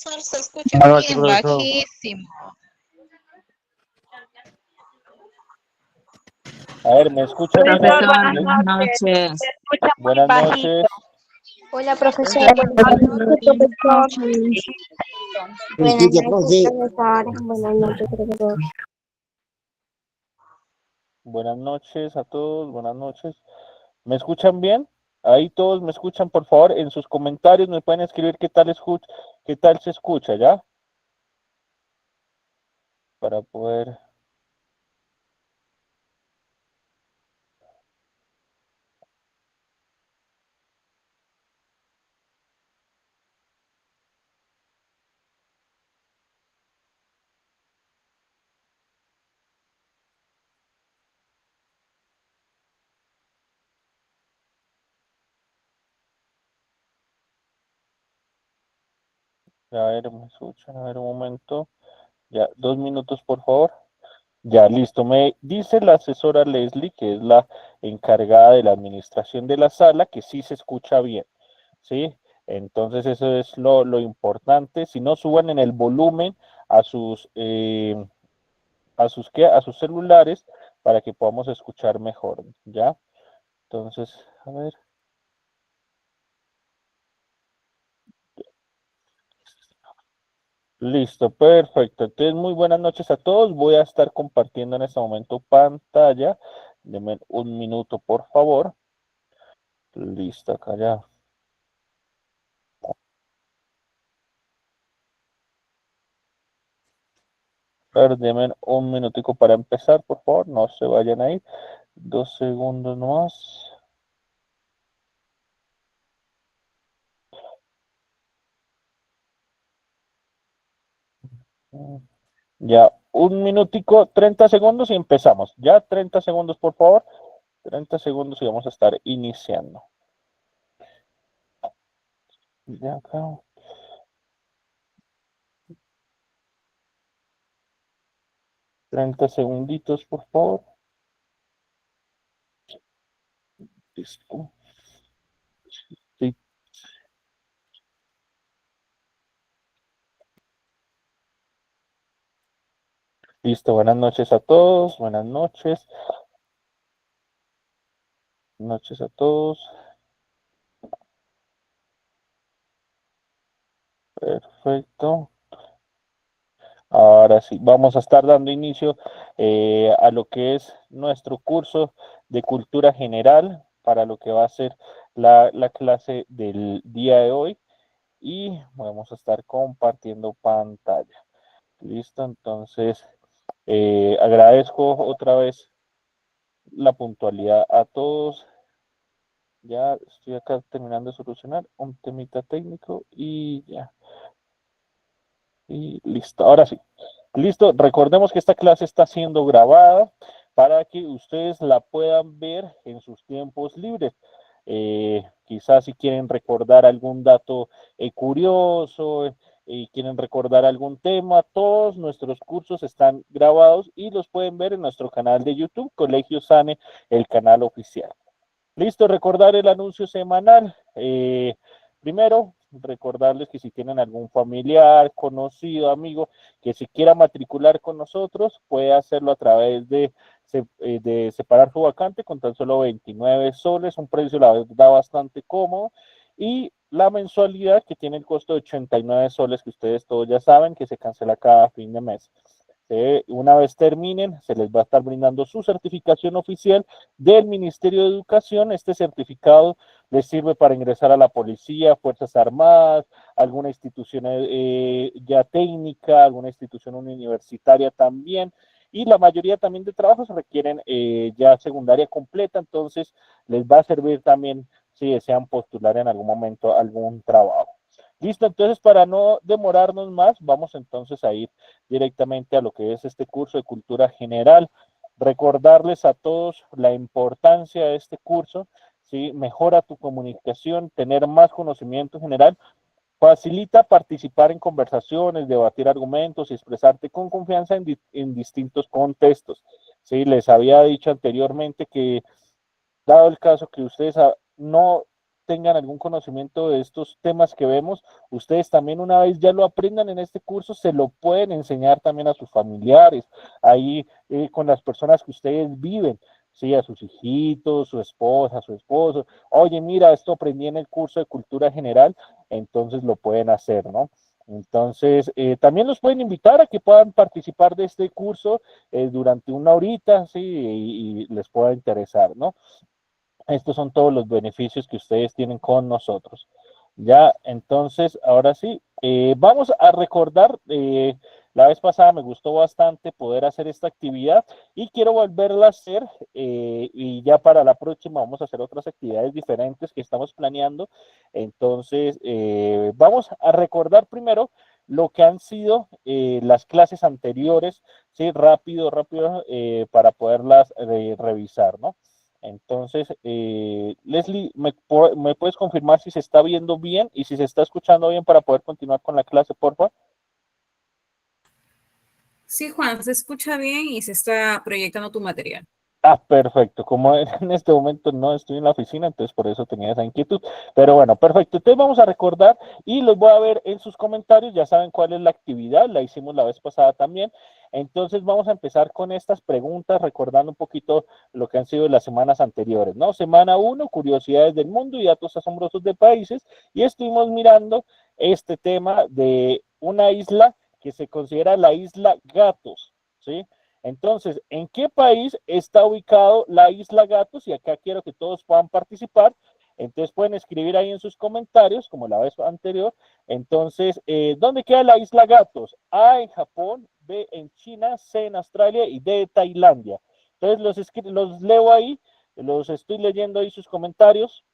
profesor, se escucha Buenas bien noches, profesor. bajísimo. A ver, ¿me escuchan bien ahí? Profesor, buenas noches. Se escucha muy Buenas bajito. noches. Hola, profesor. Buenas Buenas noches, profesor. noches. Buenas Escucha, noches, profe. profesor. Buenas noches, profesor. Buenas noches a todos, buenas noches. ¿Me escuchan bien? Ahí todos me escuchan, por favor. En sus comentarios me pueden escribir qué tal se escucha, ¿ya? Para poder... A ver, me escuchan, a ver un momento. Ya, 2 minutos, por favor. Ya, listo. Me dice la asesora Leslie, que es la encargada de la administración de la sala, que sí se escucha bien, ¿sí? Entonces eso es lo importante. Si no, suban en el volumen a a sus celulares para que podamos escuchar mejor, ¿ya? Entonces, a ver. Listo, perfecto. Entonces, muy buenas noches a todos. Voy a estar compartiendo en este momento pantalla. Denme un minuto, por favor. Listo, acá ya. Denme un minutico para empezar, por favor. No se vayan ahí. 2 segundos nomás. Ya, un minutico, 30 segundos y empezamos. Ya, 30 segundos, por favor. 30 segundos y vamos a estar iniciando. Ya acá. 30 segunditos, por favor. Listo. Sí. Listo, buenas noches a todos. Buenas noches. Noches a todos. Perfecto. Ahora sí, vamos a estar dando inicio a lo que es nuestro curso de cultura general para lo que va a ser la clase del día de hoy y vamos a estar compartiendo pantalla. Listo, entonces agradezco otra vez la puntualidad a todos. Ya estoy acá terminando de solucionar un temita técnico y ya. Y listo, ahora sí. Listo, recordemos que esta clase está siendo grabada para que ustedes la puedan ver en sus tiempos libres. Quizás si quieren recordar algún dato curioso, quieren recordar algún tema, todos nuestros cursos están grabados y los pueden ver en nuestro canal de YouTube, Colegio Sane, el canal oficial. Listo, recordar el anuncio semanal. Primero, recordarles que si tienen algún familiar, conocido, amigo, que se quiera matricular con nosotros, puede hacerlo a través de separar su vacante con tan solo 29 soles, un precio la verdad bastante cómodo, y la mensualidad que tiene el costo de 89 soles, que ustedes todos ya saben que se cancela cada fin de mes. Una vez terminen, se les va a estar brindando su certificación oficial del Ministerio de Educación. Este certificado les sirve para ingresar a la policía, Fuerzas Armadas, alguna institución ya técnica, alguna institución universitaria también. Y la mayoría también de trabajos requieren ya secundaria completa, entonces les va a servir también si desean postular en algún momento algún trabajo. Listo, entonces para no demorarnos más, vamos entonces a ir directamente a lo que es este curso de cultura general. Recordarles a todos la importancia de este curso, ¿sí? Mejora tu comunicación, tener más conocimiento general, facilita participar en conversaciones, debatir argumentos y expresarte con confianza en distintos contextos. ¿Sí? Les había dicho anteriormente que, dado el caso que ustedes no tengan algún conocimiento de estos temas que vemos, ustedes también una vez ya lo aprendan en este curso, se lo pueden enseñar también a sus familiares, ahí con las personas que ustedes viven, sí, a sus hijitos, su esposa, su esposo. Oye, mira, esto aprendí en el curso de cultura general, entonces lo pueden hacer, ¿no? Entonces, también los pueden invitar a que puedan participar de este curso durante una horita, sí, y les pueda interesar, ¿no? Estos son todos los beneficios que ustedes tienen con nosotros. Ya, entonces, ahora sí, vamos a recordar, la vez pasada me gustó bastante poder hacer esta actividad y quiero volverla a hacer y ya para la próxima vamos a hacer otras actividades diferentes que estamos planeando. Entonces, vamos a recordar primero lo que han sido las clases anteriores, ¿sí? Rápido, rápido, para poderlas revisar, ¿no? Entonces, Leslie, ¿me puedes confirmar si se está viendo bien y si se está escuchando bien para poder continuar con la clase, por favor? Sí, Juan, se escucha bien y se está proyectando tu material. Ah, perfecto. Como en este momento no estoy en la oficina, entonces por eso tenía esa inquietud. Pero bueno, perfecto. Entonces vamos a recordar y los voy a ver en sus comentarios. Ya saben cuál es la actividad, la hicimos la vez pasada también. Entonces vamos a empezar con estas preguntas, recordando un poquito lo que han sido las semanas anteriores, ¿no? Semana 1, curiosidades del mundo y datos asombrosos de países. Y estuvimos mirando este tema de una isla que se considera la isla Gatos, ¿sí? Entonces, ¿en qué país está ubicado la isla Gatos? Y acá quiero que todos puedan participar. Entonces pueden escribir ahí en sus comentarios, como la vez anterior. Entonces, ¿dónde queda la isla Gatos? A en Japón, B en China, C en Australia y D en Tailandia. Entonces los leo ahí, los estoy leyendo ahí sus comentarios.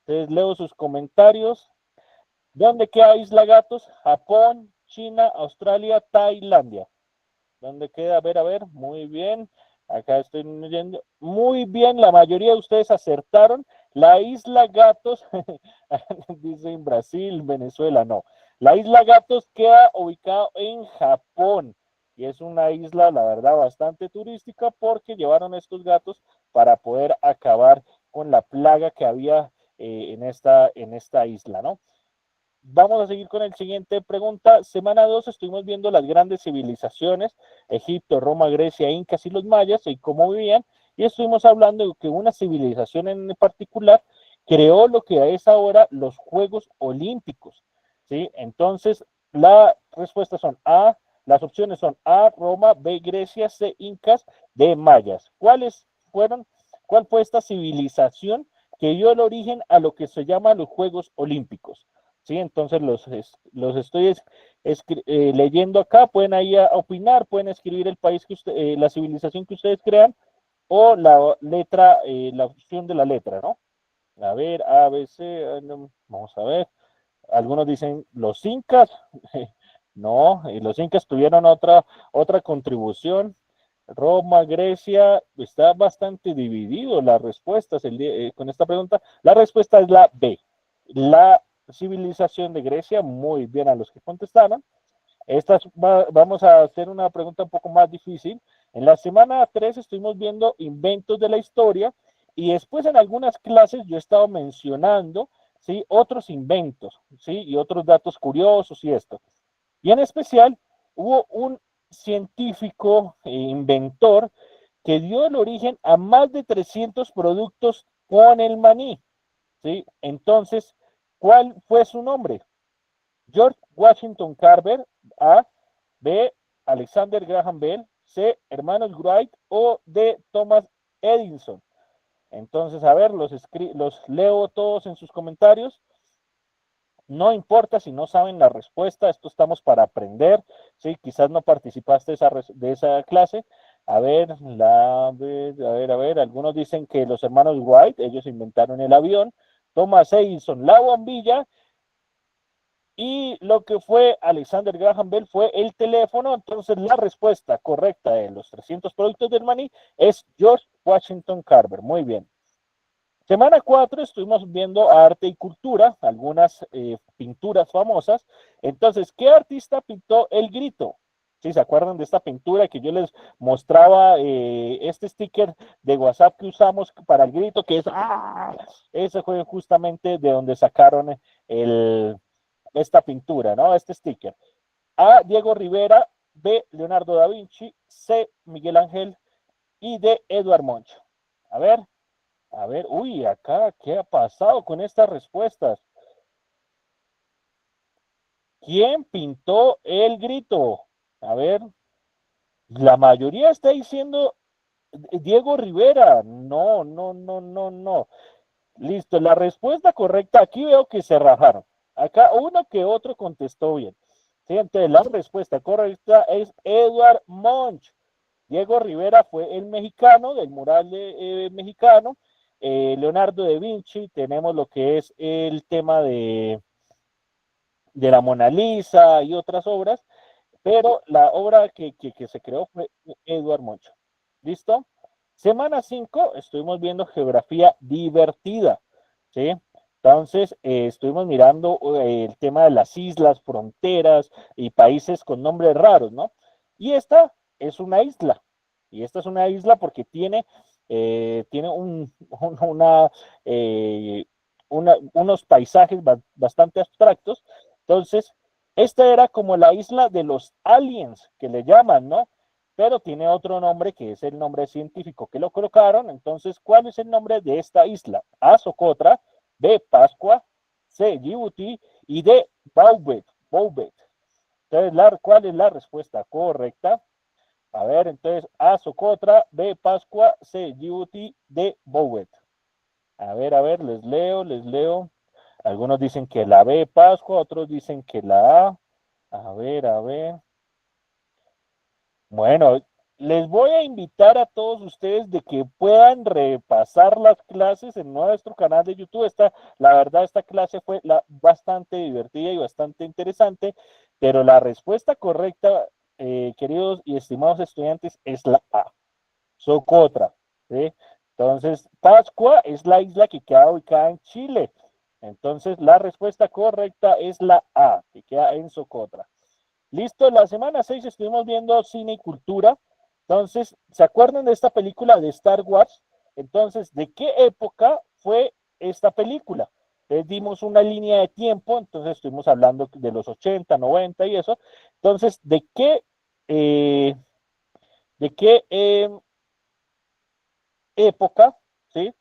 Entonces leo sus comentarios. ¿Dónde queda Isla Gatos? Japón, China, Australia, Tailandia. ¿Dónde queda? A ver, muy bien. Acá estoy leyendo. Muy bien, la mayoría de ustedes acertaron. La isla Gatos, dice en Brasil, Venezuela, no. La isla Gatos queda ubicada en Japón. Y es una isla, la verdad, bastante turística porque llevaron estos gatos para poder acabar con la plaga que había en esta isla, ¿no? Vamos a seguir con el siguiente pregunta. Semana 2 estuvimos viendo las grandes civilizaciones, Egipto, Roma, Grecia, Incas y los mayas y cómo vivían. Y estuvimos hablando de que una civilización en particular creó lo que es ahora los Juegos Olímpicos. ¿Sí? Entonces, las respuestas son A, las opciones son A, Roma, B, Grecia, C, Incas, D, mayas. ¿Cuál fue esta civilización que dio el origen a lo que se llama los Juegos Olímpicos? ¿Sí? Entonces los estoy leyendo acá, pueden ahí opinar, pueden escribir el país que la civilización que ustedes crean o la letra, la opción de la letra, ¿no? A ver, A, B, C, no, vamos a ver. Algunos dicen los incas, no, los incas tuvieron otra contribución. Roma, Grecia, está bastante dividido las respuestas con esta pregunta. La respuesta es la B, la civilización de Grecia. Muy bien a los que contestaron. Vamos a hacer una pregunta un poco más difícil. En la semana 3 estuvimos viendo inventos de la historia y después en algunas clases yo he estado mencionando, ¿sí? Otros inventos, ¿sí? Y otros datos curiosos y esto. Y en especial hubo un científico inventor que dio el origen a más de 300 productos con el maní, ¿sí? Entonces, ¿cuál fue su nombre? George Washington Carver, A, B, Alexander Graham Bell, C, hermanos Wright o D, Thomas Edison. Entonces, a ver, los leo todos en sus comentarios. No importa si no saben la respuesta, esto estamos para aprender, ¿sí? Quizás no participaste de esa clase. A ver, a ver, algunos dicen que los hermanos Wright, ellos inventaron el avión, Thomas Edison, la bombilla, y lo que fue Alexander Graham Bell fue el teléfono. Entonces la respuesta correcta de los 300 productos del maní es George Washington Carver. Muy bien. Semana 4 estuvimos viendo arte y cultura, algunas pinturas famosas. Entonces, ¿qué artista pintó El Grito? ¿Sí? ¿Se acuerdan de esta pintura que yo les mostraba, este sticker de WhatsApp que usamos para el grito, que es ¡ah! Ese fue justamente de donde sacaron esta pintura, ¿no? Este sticker. A, Diego Rivera, B, Leonardo da Vinci, C, Miguel Ángel y D, Edvard Munch. A ver, uy, acá, ¿qué ha pasado con estas respuestas? ¿Quién pintó el grito? A ver, la mayoría está diciendo Diego Rivera. No, no, no, no, no. Listo, la respuesta correcta, aquí veo que se rajaron. Acá uno que otro contestó bien. Sí, entonces la respuesta correcta es Edvard Munch. Diego Rivera fue el mexicano, del mural mexicano. Leonardo da Vinci, tenemos lo que es el tema de la Mona Lisa y otras obras, pero la obra que se creó fue Edvard Munch. ¿Listo? Semana 5 estuvimos viendo geografía divertida, ¿sí? Entonces, estuvimos mirando el tema de las islas, fronteras y países con nombres raros, ¿no? Y esta es una isla, y esta es una isla porque tiene unos paisajes bastante abstractos. Entonces, esta era como la isla de los aliens, que le llaman, ¿no? Pero tiene otro nombre que es el nombre científico que lo colocaron. Entonces, ¿cuál es el nombre de esta isla? A, Socotra, B, Pascua, C, Djibouti y D, Bouvet. Entonces, ¿cuál es la respuesta correcta? A ver, entonces, A, Socotra, B, Pascua, C, Djibouti, D, Bouvet. A ver, les leo. Algunos dicen que la B, Pascua, otros dicen que la A. A ver. Bueno, les voy a invitar a todos ustedes de que puedan repasar las clases en nuestro canal de YouTube. La verdad, esta clase fue bastante divertida y bastante interesante, pero la respuesta correcta, queridos y estimados estudiantes, es la A, Socotra, ¿sí? Entonces, Pascua es la isla que queda ubicada en Chile. Entonces, la respuesta correcta es la A, que queda en Socotra. Listo, la semana 6 estuvimos viendo cine y cultura. Entonces, ¿se acuerdan de esta película de Star Wars? Entonces, ¿de qué época fue esta película? Entonces, dimos una línea de tiempo, entonces estuvimos hablando de los 80, 90 y eso. Entonces, ¿de qué época, ¿sí?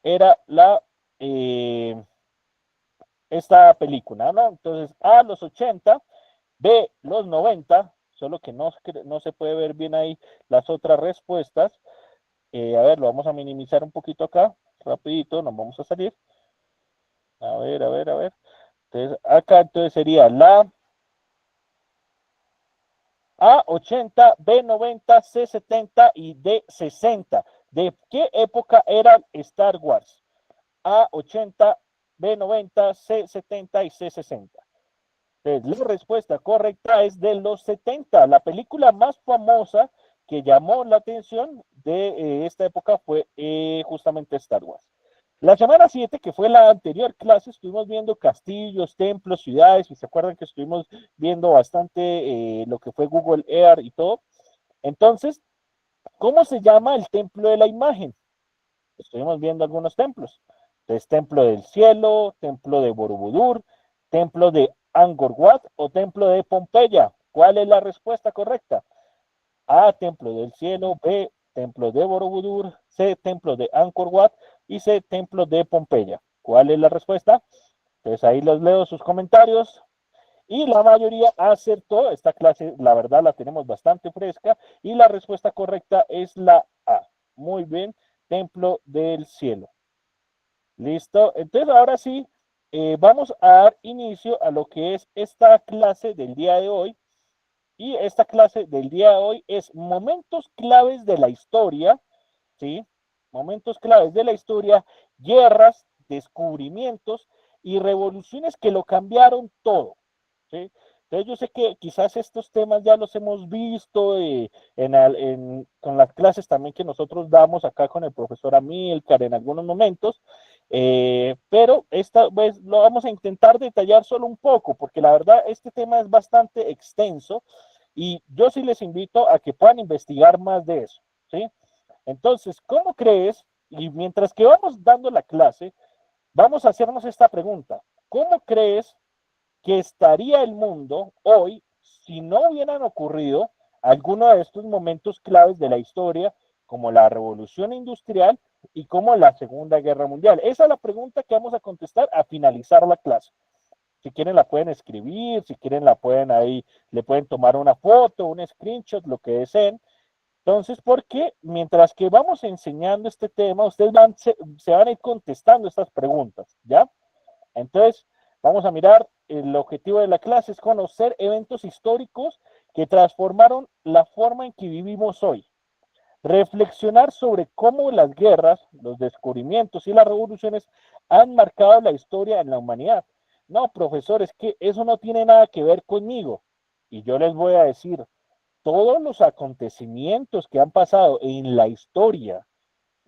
Era esta película, ¿no? Entonces, A, los 80, B, los 90, solo que no se puede ver bien ahí las otras respuestas. A ver, lo vamos a minimizar un poquito acá, rapidito, nos vamos a salir. A ver. Entonces, acá entonces sería la A, 80, B, 90, C, 70 y D, 60. ¿De qué época era Star Wars? A, 80, B, 90, C, 70 y C, 60. Entonces, la respuesta correcta es de los 70. La película más famosa que llamó la atención de esta época fue justamente Star Wars. La semana 7, que fue la anterior clase, estuvimos viendo castillos, templos, ciudades, y se acuerdan que estuvimos viendo bastante lo que fue Google Earth y todo. Entonces, ¿cómo se llama el templo de la imagen? Estuvimos viendo algunos templos. Entonces, templo del cielo, templo de Borobudur, templo de Angkor Wat o templo de Pompeya. ¿Cuál es la respuesta correcta? A, templo del cielo, B, templo de Borobudur, C, templo de Angkor Wat y C, templo de Pompeya. ¿Cuál es la respuesta? Entonces ahí los leo sus comentarios. Y la mayoría acertó. Esta clase, la verdad, la tenemos bastante fresca. Y la respuesta correcta es la A. Muy bien, templo del cielo. Listo. Entonces ahora sí, vamos a dar inicio a lo que es esta clase del día de hoy. Y esta clase del día de hoy es momentos claves de la historia, ¿sí? Momentos claves de la historia, guerras, descubrimientos y revoluciones que lo cambiaron todo, ¿sí? Entonces yo sé que quizás estos temas ya los hemos visto con las clases también que nosotros damos acá con el profesor Amílcar en algunos momentos, pero esta vez lo vamos a intentar detallar solo un poco, porque la verdad este tema es bastante extenso Y yo sí les invito a que puedan investigar más de eso, ¿sí? Entonces, ¿cómo crees? Y mientras que vamos dando la clase, vamos a hacernos esta pregunta. ¿Cómo crees que estaría el mundo hoy si no hubieran ocurrido algunos de estos momentos claves de la historia, como la Revolución Industrial y como la Segunda Guerra Mundial? Esa es la pregunta que vamos a contestar a finalizar la clase. Si quieren la pueden escribir, si quieren la pueden ahí, le pueden tomar una foto, un screenshot, lo que deseen. Entonces, porque mientras que vamos enseñando este tema, ustedes se van a ir contestando estas preguntas, ¿ya? Entonces, vamos a mirar, el objetivo de la clase es conocer eventos históricos que transformaron la forma en que vivimos hoy. Reflexionar sobre cómo las guerras, los descubrimientos y las revoluciones han marcado la historia en la humanidad. No, profesor, es que eso no tiene nada que ver conmigo. Y yo les voy a decir, todos los acontecimientos que han pasado en la historia,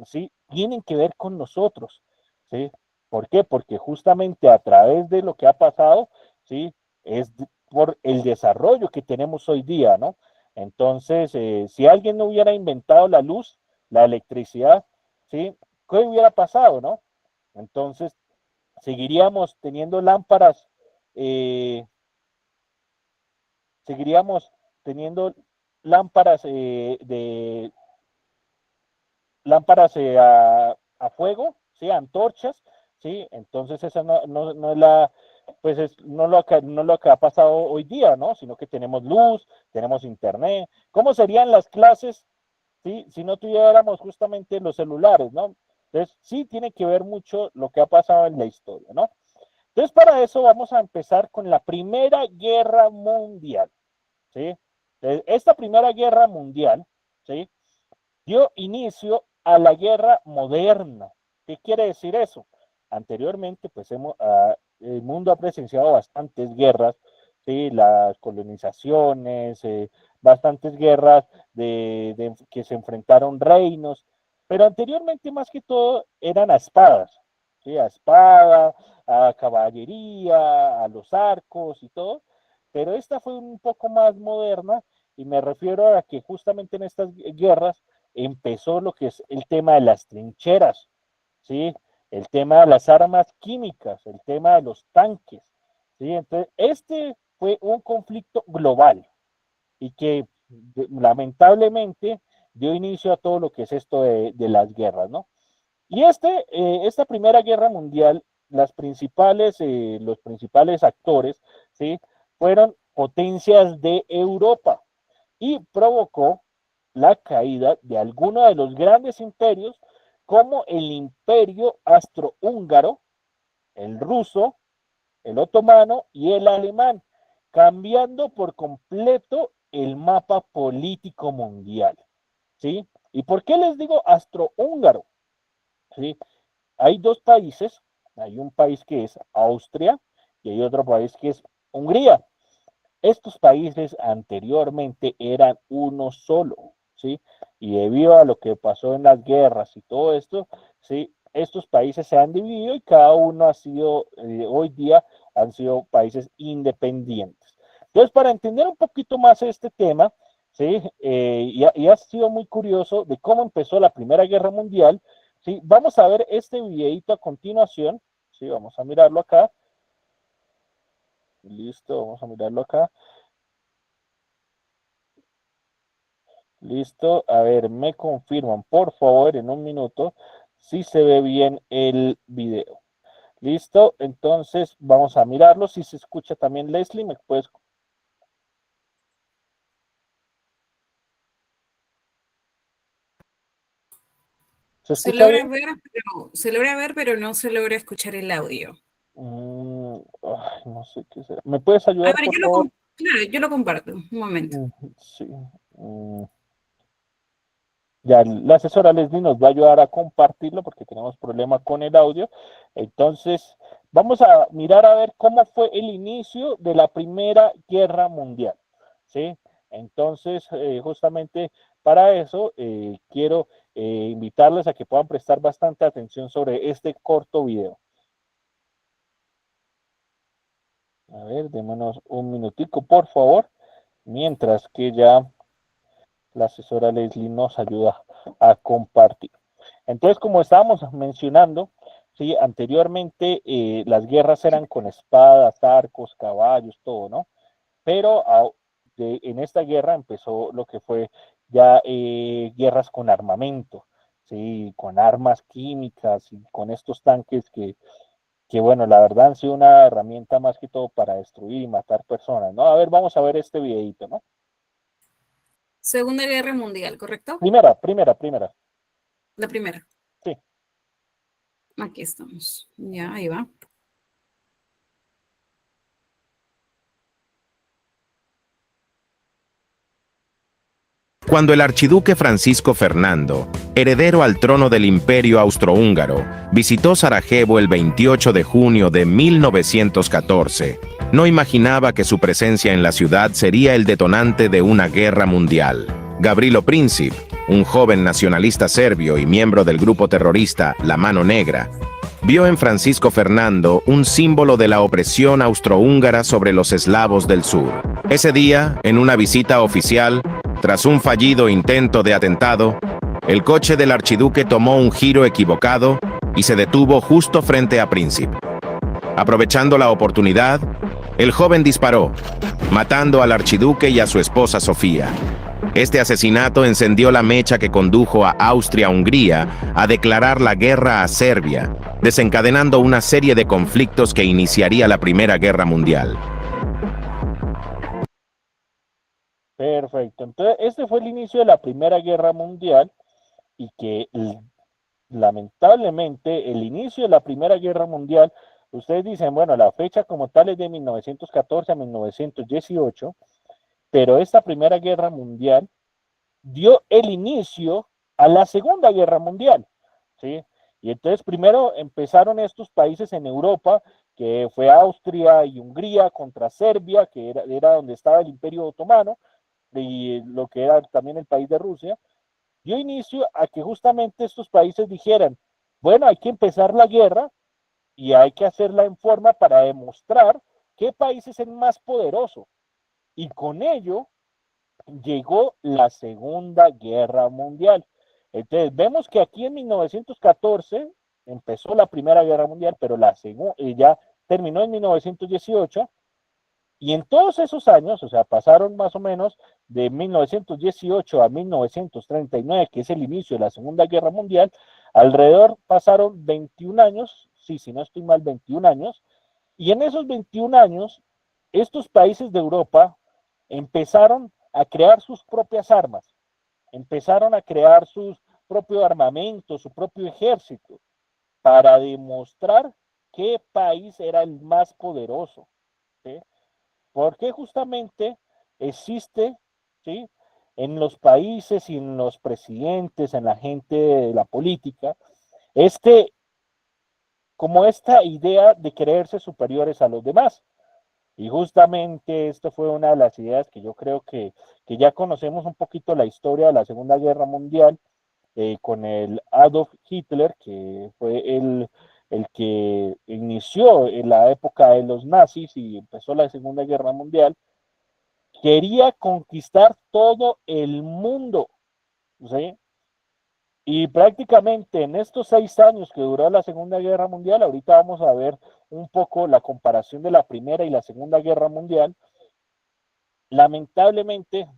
¿sí? Tienen que ver con nosotros, ¿sí? ¿Por qué? Porque justamente a través de lo que ha pasado, ¿sí? Es por el desarrollo que tenemos hoy día, ¿no? Entonces, si alguien no hubiera inventado la luz, la electricidad, ¿sí? ¿Qué hubiera pasado, no? Entonces, seguiríamos teniendo lámparas, eh, seguiríamos teniendo lámparas de lámparas a fuego, ¿sí? Antorchas, ¿sí? Entonces esa no es la, pues es, no lo que ha pasado hoy día, ¿no? Sino que tenemos luz, tenemos internet. ¿Cómo serían las clases, ¿sí? Si no tuviéramos justamente los celulares, ¿no? Entonces sí tiene que ver mucho lo que ha pasado en la historia, ¿no? Entonces para eso vamos a empezar con la Primera Guerra Mundial, ¿sí? Esta Primera Guerra Mundial, ¿sí? Dio inicio a la guerra moderna. ¿Qué quiere decir eso? Anteriormente, pues el mundo ha presenciado bastantes guerras, ¿sí? Las colonizaciones, bastantes guerras que se enfrentaron reinos, pero anteriormente más que todo eran a espadas, ¿sí? A espada, a caballería, a los arcos y todo, pero esta fue un poco más moderna y me refiero a que justamente en estas guerras empezó lo que es el tema de las trincheras, ¿sí? El tema de las armas químicas, el tema de los tanques, ¿sí? Entonces, este fue un conflicto global y que lamentablemente dio inicio a todo lo que es esto de las guerras, ¿no? Y esta Primera Guerra Mundial, los principales actores, ¿sí? Fueron potencias de Europa y provocó la caída de algunos de los grandes imperios como el imperio austrohúngaro, el ruso, el otomano y el alemán, cambiando por completo el mapa político mundial, ¿sí? ¿Y por qué les digo austrohúngaro? ¿Sí? Hay dos países, hay un país que es Austria y hay otro país que es Hungría. Estos países anteriormente eran uno solo, ¿sí? Y debido a lo que pasó en las guerras y todo esto, ¿sí? Estos países se han dividido y cada uno ha sido, hoy día, han sido países independientes. Entonces, para entender un poquito más este tema, ¿sí? Y ha sido muy curioso de cómo empezó la Primera Guerra Mundial, ¿sí? Vamos a ver este videito a continuación, ¿sí? Vamos a mirarlo acá. Listo, vamos a mirarlo acá. Listo, a ver, me confirman, por favor, en un minuto, si se ve bien el video. Listo, entonces vamos a mirarlo. Si se escucha también, Leslie, ¿me puedes? ¿Se Se escucha logra bien? ver, pero no se logra escuchar el audio. Ay, no sé qué será. ¿Me puedes A ayudar, ver, por favor? claro, yo lo comparto. Un momento. Sí. mm, Ya la asesora Leslie nos va a ayudar a compartirlo porque tenemos problema con el audio. Entonces, vamos a mirar a ver cómo fue el inicio de la Primera Guerra Mundial. ¿Sí? Entonces, justamente para eso, quiero invitarles a que puedan prestar bastante atención sobre este corto video. A ver, démonos un minutico, por favor. mientras que ya la asesora Leslie nos ayuda a compartir. Entonces, como estábamos mencionando, sí, anteriormente las guerras eran con espadas, arcos, caballos, todo, ¿no? Pero en esta guerra empezó lo que fue ya guerras con armamento, ¿sí? Con armas químicas y con estos tanques que, bueno, la verdad han sido una herramienta más que todo para destruir y matar personas, ¿no? A ver, vamos a ver este videito, ¿no? Segunda Guerra Mundial, ¿correcto? Primera. La primera. Sí. Aquí estamos. Ya, ahí va. Cuando el archiduque Francisco Fernando, heredero al trono del Imperio Austrohúngaro, visitó Sarajevo el 28 de junio de 1914, no imaginaba que su presencia en la ciudad sería el detonante de una guerra mundial. Gavrilo Princip, un joven nacionalista serbio y miembro del grupo terrorista La Mano Negra, vio en Francisco Fernando un símbolo de la opresión austrohúngara sobre los eslavos del sur. Ese día, en una visita oficial, tras un fallido intento de atentado, el coche del archiduque tomó un giro equivocado y se detuvo justo frente a Princip. Aprovechando la oportunidad, el joven disparó, matando al archiduque y a su esposa Sofía. Este asesinato encendió la mecha que condujo a Austria-Hungría a declarar la guerra a Serbia, desencadenando una serie de conflictos que iniciaría la Primera Guerra Mundial. Perfecto. Entonces, este fue el inicio de la Primera Guerra Mundial y que lamentablemente el inicio de la Primera Guerra Mundial, ustedes dicen, bueno, la fecha como tal es de 1914 a 1918, pero esta Primera Guerra Mundial dio el inicio a la Segunda Guerra Mundial, ¿sí? Y entonces primero empezaron estos países en Europa, que fue Austria y Hungría contra Serbia, que era donde estaba el Imperio Otomano, y lo que era también el país de Rusia, dio inicio a que justamente estos países dijeran, bueno, hay que empezar la guerra y hay que hacerla en forma para demostrar qué país es el más poderoso. Y con ello llegó la Segunda Guerra Mundial. Entonces, vemos que aquí en 1914 empezó la Primera Guerra Mundial, pero la segunda ya terminó en 1918. Y en todos esos años, o sea, pasaron más o menos de 1918 a 1939, que es el inicio de la Segunda Guerra Mundial, alrededor pasaron 21 años, sí, si no estoy mal, 21 años, y en esos 21 años, estos países de Europa empezaron a crear sus propias armas, empezaron a crear sus propio armamento, su propio ejército, para demostrar qué país era el más poderoso, ¿sí? Porque justamente existe, ¿sí? En los países y en los presidentes, en la gente de la política, como esta idea de creerse superiores a los demás. Y justamente esto fue una de las ideas que yo creo que ya conocemos un poquito la historia de la Segunda Guerra Mundial, con el Adolf Hitler, que fue el que inició en la época de los nazis y empezó la Segunda Guerra Mundial, quería conquistar todo el mundo, ¿sí? Y prácticamente en estos 6 años que duró la Segunda Guerra Mundial, ahorita vamos a ver un poco la comparación de la Primera y la Segunda Guerra Mundial. Lamentablemente,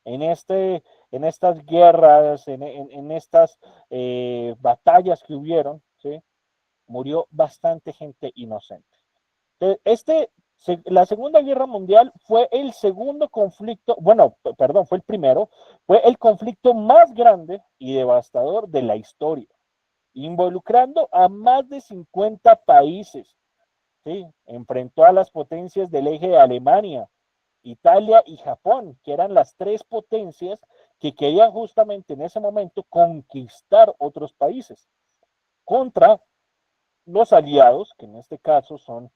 en estas guerras, en estas batallas que hubieron, ¿sí? Murió bastante gente inocente. La Segunda Guerra Mundial fue el segundo conflicto, bueno, perdón, fue el primero, fue el conflicto más grande y devastador de la historia, involucrando a más de 50 países, ¿sí? Enfrentó a las potencias del eje de Alemania, Italia y Japón, que eran las tres potencias que querían justamente en ese momento conquistar otros países, contra los aliados, que en este caso son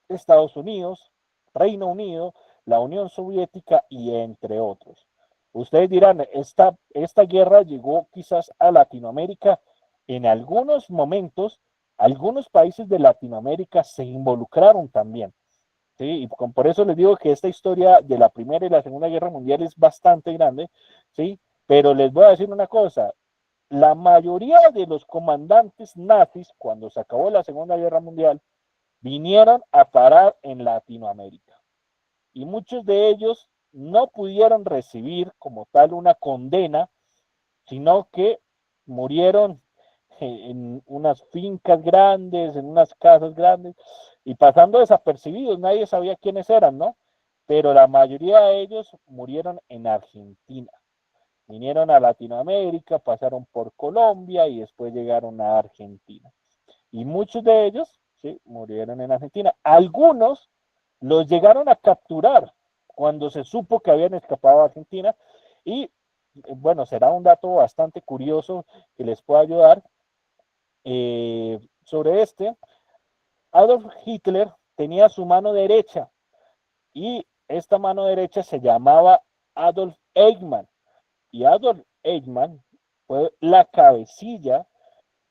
Estados Unidos, Reino Unido, la Unión Soviética y entre otros. Ustedes dirán, esta guerra llegó quizás a Latinoamérica. En algunos momentos, algunos países de Latinoamérica se involucraron también, ¿sí? Por eso les digo que esta historia de la Primera y la Segunda Guerra Mundial es bastante grande, ¿sí? Pero les voy a decir una cosa, la mayoría de los comandantes nazis, cuando se acabó la Segunda Guerra Mundial, vinieron a parar en Latinoamérica. Y muchos de ellos no pudieron recibir como tal una condena, sino que murieron en unas fincas grandes, en unas casas grandes, y pasando desapercibidos, nadie sabía quiénes eran, ¿no? Pero la mayoría de ellos murieron en Argentina. Vinieron a Latinoamérica, pasaron por Colombia y después llegaron a Argentina. Y muchos de ellos, sí, murieron en Argentina. Algunos los llegaron a capturar cuando se supo que habían escapado a Argentina. Y bueno, será un dato bastante curioso que les pueda ayudar. Sobre este, Adolf Hitler tenía su mano derecha y esta mano derecha se llamaba Adolf Eichmann. Y Adolf Eichmann fue la cabecilla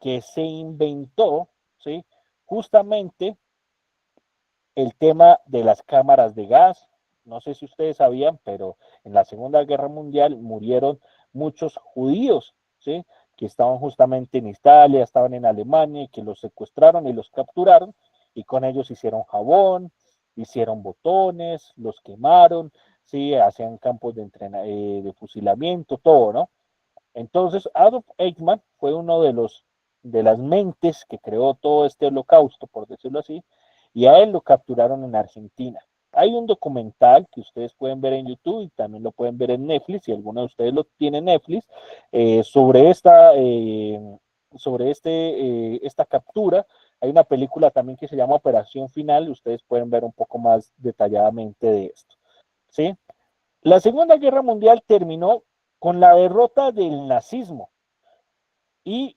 que se inventó, ¿sí? Justamente el tema de las cámaras de gas. No sé si ustedes sabían, pero en la Segunda Guerra Mundial murieron muchos judíos, ¿sí? Que estaban justamente en Italia, estaban en Alemania, y que los secuestraron y los capturaron, y con ellos hicieron jabón, hicieron botones, los quemaron, ¿sí? Hacían campos de fusilamiento, todo, ¿no? Entonces, Adolf Eichmann fue uno de las mentes que creó todo este holocausto, por decirlo así, y a él lo capturaron en Argentina. Hay un documental que ustedes pueden ver en YouTube y también lo pueden ver en Netflix, si alguno de ustedes lo tiene en Netflix, sobre esta captura. Hay una película también que se llama Operación Final, y ustedes pueden ver un poco más detalladamente de esto, ¿sí? La Segunda Guerra Mundial terminó con la derrota del nazismo y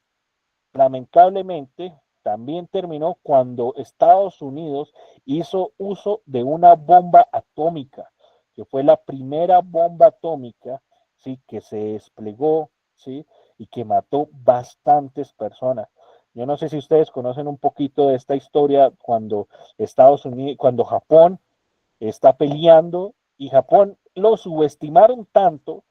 lamentablemente también terminó cuando Estados Unidos hizo uso de una bomba atómica, que fue la primera bomba atómica, ¿sí? Que se desplegó, ¿sí? Y que mató bastantes personas. Yo no sé si ustedes conocen un poquito de esta historia cuando cuando Japón está peleando, y Japón lo subestimaron tanto,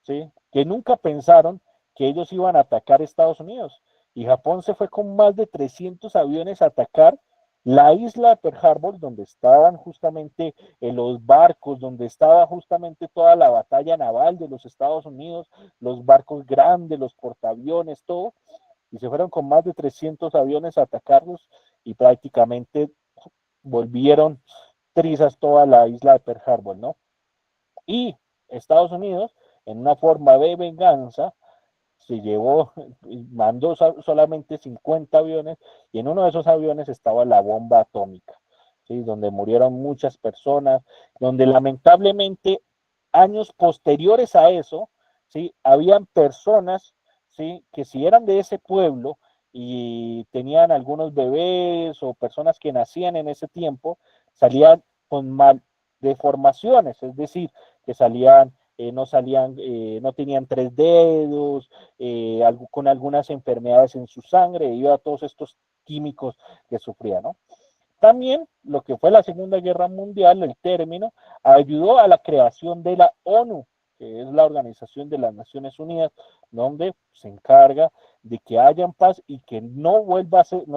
¿sí? Que nunca pensaron que ellos iban a atacar Estados Unidos. Y Japón se fue con más de 300 aviones a atacar la isla de Pearl Harbor, donde estaban justamente los barcos, donde estaba justamente toda la batalla naval de los Estados Unidos, los barcos grandes, los portaaviones, todo, y se fueron con más de 300 aviones a atacarlos y prácticamente volvieron trizas toda la isla de Pearl Harbor, ¿no? Y Estados Unidos, en una forma de venganza, mandó solamente 50 aviones, y en uno de esos aviones estaba la bomba atómica, ¿sí? Donde murieron muchas personas, donde lamentablemente años posteriores a eso, ¿sí? Habían personas, ¿sí? Que si eran de ese pueblo y tenían algunos bebés o personas que nacían en ese tiempo, salían con maldeformaciones, es decir, que no tenían 3 dedos, con algunas enfermedades en su sangre, debido a todos estos químicos que sufrían, ¿no? También lo que fue la Segunda Guerra Mundial, el término, ayudó a la creación de la ONU, que es la Organización de las Naciones Unidas, donde se encarga de que haya paz y que no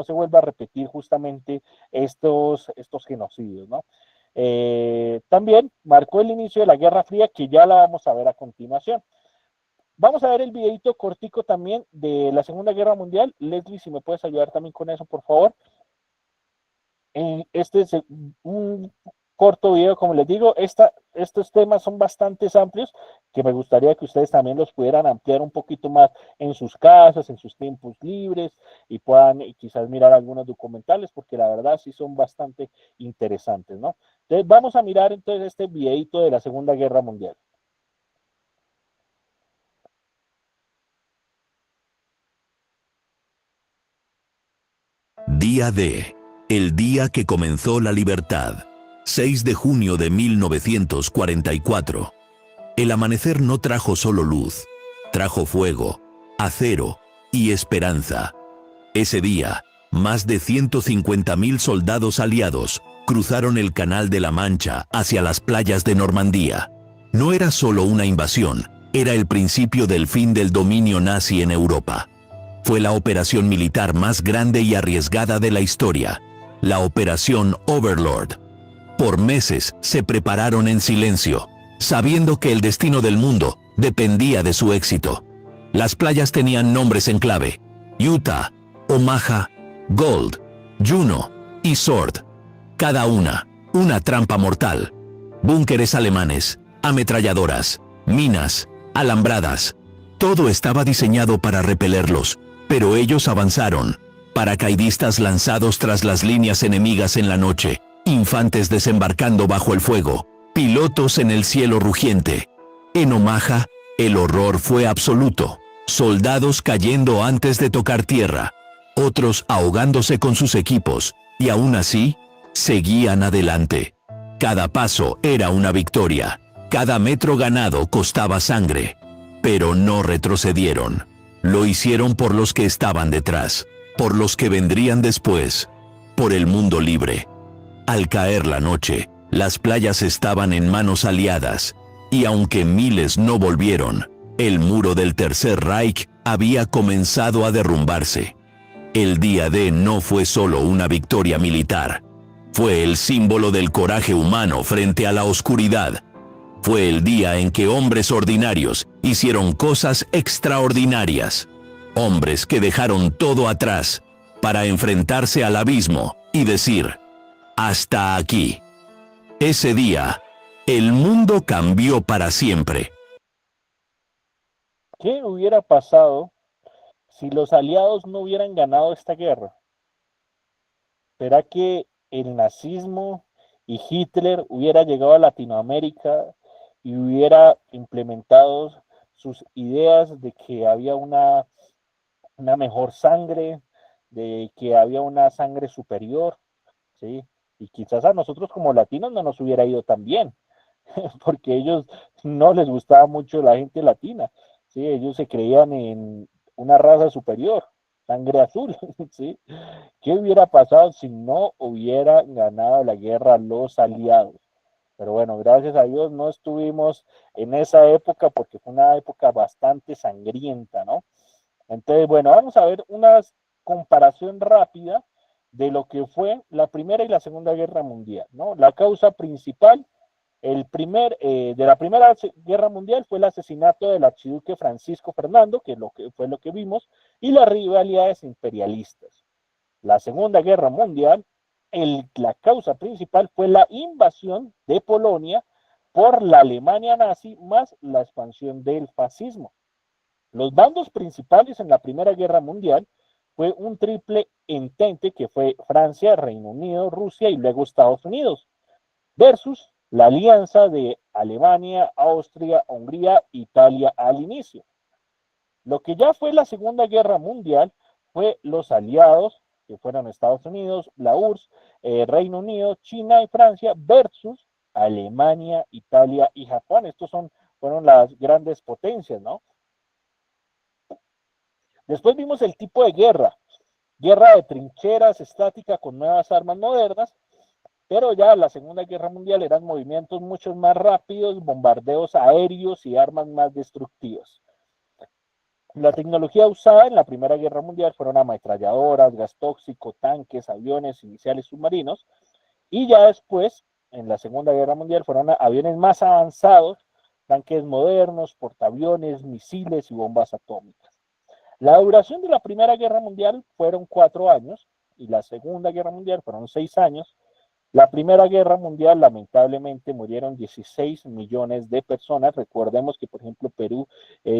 se vuelva a repetir justamente estos genocidios, ¿no? También marcó el inicio de la Guerra Fría, que ya la vamos a ver a continuación. Vamos a ver el videito cortico también de la Segunda Guerra Mundial. Leslie, si me puedes ayudar también con eso, por favor. Este es un corto video, como les digo. Estos temas son bastante amplios, que me gustaría que ustedes también los pudieran ampliar un poquito más en sus casas, en sus tiempos libres, y puedan quizás mirar algunos documentales, porque la verdad sí son bastante interesantes, ¿no? Entonces vamos a mirar entonces este videito de la Segunda Guerra Mundial. Día D. El día que comenzó la libertad. 6 de junio de 1944. El amanecer no trajo solo luz, trajo fuego, acero y esperanza. Ese día, más de 150.000 soldados aliados Cruzaron el Canal de la Mancha hacia las playas de Normandía. No era solo una invasión, era el principio del fin del dominio nazi en Europa. Fue la operación militar más grande y arriesgada de la historia, la Operación Overlord. Por meses se prepararon en silencio, sabiendo que el destino del mundo dependía de su éxito. Las playas tenían nombres en clave: Utah, Omaha, Gold, Juno y Sword. Cada una trampa mortal. Búnkeres alemanes, ametralladoras, minas, alambradas. Todo estaba diseñado para repelerlos, pero ellos avanzaron. Paracaidistas lanzados tras las líneas enemigas en la noche, infantes desembarcando bajo el fuego, pilotos en el cielo rugiente. En Omaha, el horror fue absoluto. Soldados cayendo antes de tocar tierra, otros ahogándose con sus equipos, y aún así, seguían adelante. Cada paso era una victoria, cada metro ganado costaba sangre, pero no retrocedieron. Lo hicieron por los que estaban detrás, por los que vendrían después, por el mundo libre. Al caer la noche, las playas estaban en manos aliadas, y aunque miles no volvieron, el muro del Tercer Reich había comenzado a derrumbarse. El día D no fue solo una victoria militar, fue el símbolo del coraje humano frente a la oscuridad. Fue el día en que hombres ordinarios hicieron cosas extraordinarias. Hombres que dejaron todo atrás para enfrentarse al abismo y decir: hasta aquí. Ese día, el mundo cambió para siempre. ¿Qué hubiera pasado si los aliados no hubieran ganado esta guerra? ¿Será que el nazismo y Hitler hubiera llegado a Latinoamérica y hubiera implementado sus ideas de que había una mejor sangre, de que había una sangre superior, ¿sí? Y quizás a nosotros como latinos no nos hubiera ido tan bien, porque a ellos no les gustaba mucho la gente latina, ¿sí? Ellos se creían en una raza superior, sangre azul, ¿sí? ¿Qué hubiera pasado si no hubiera ganado la guerra los aliados? Pero bueno, gracias a Dios no estuvimos en esa época porque fue una época bastante sangrienta, ¿no? Entonces, bueno, vamos a ver una comparación rápida de lo que fue la Primera y la Segunda Guerra Mundial, ¿no? La causa principal de la Primera Guerra Mundial fue el asesinato del archiduque Francisco Fernando, que fue lo que vimos, y las rivalidades imperialistas. La Segunda Guerra Mundial, la causa principal fue la invasión de Polonia por la Alemania nazi más la expansión del fascismo. Los bandos principales en la Primera Guerra Mundial fue un triple entente que fue Francia, Reino Unido, Rusia y luego Estados Unidos, versus la alianza de Alemania, Austria, Hungría, Italia al inicio. Lo que ya fue la Segunda Guerra Mundial fue los aliados, que fueron Estados Unidos, la URSS, Reino Unido, China y Francia, versus Alemania, Italia y Japón. Estos fueron las grandes potencias, ¿no? Después vimos el tipo de guerra de trincheras, estática con nuevas armas modernas, pero ya la Segunda Guerra Mundial eran movimientos mucho más rápidos, bombardeos aéreos y armas más destructivas. La tecnología usada en la Primera Guerra Mundial fueron ametralladoras, gas tóxico, tanques, aviones iniciales submarinos, y ya después, en la Segunda Guerra Mundial, fueron aviones más avanzados, tanques modernos, portaaviones, misiles y bombas atómicas. La duración de la Primera Guerra Mundial fueron 4 años y la Segunda Guerra Mundial fueron 6 años. La Primera Guerra Mundial, lamentablemente, murieron 16 millones de personas. Recordemos que, por ejemplo, Perú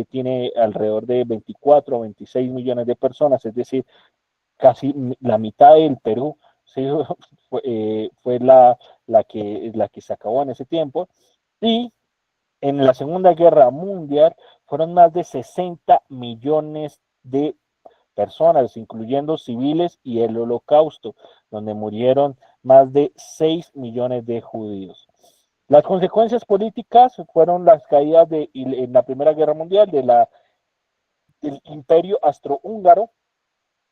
tiene alrededor de 24 o 26 millones de personas, es decir, casi la mitad del Perú, ¿sí? fue la que se acabó en ese tiempo. Y en la Segunda Guerra Mundial fueron más de 60 millones de personas, incluyendo civiles y el Holocausto, donde murieron más de 6 millones de judíos. Las consecuencias políticas fueron las caídas en la Primera Guerra Mundial del Imperio Austrohúngaro,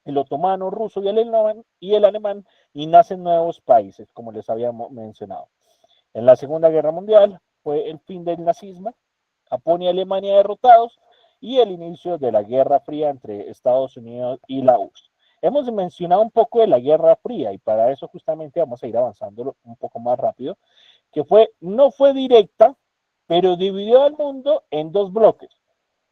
el otomano, ruso y el alemán, y nacen nuevos países, como les había mencionado. En la Segunda Guerra Mundial fue el fin del nazismo, Japón y Alemania derrotados, y el inicio de la Guerra Fría entre Estados Unidos y la URSS. Hemos mencionado un poco de la Guerra Fría y para eso justamente vamos a ir avanzando un poco más rápido, que no fue directa, pero dividió al mundo en dos bloques.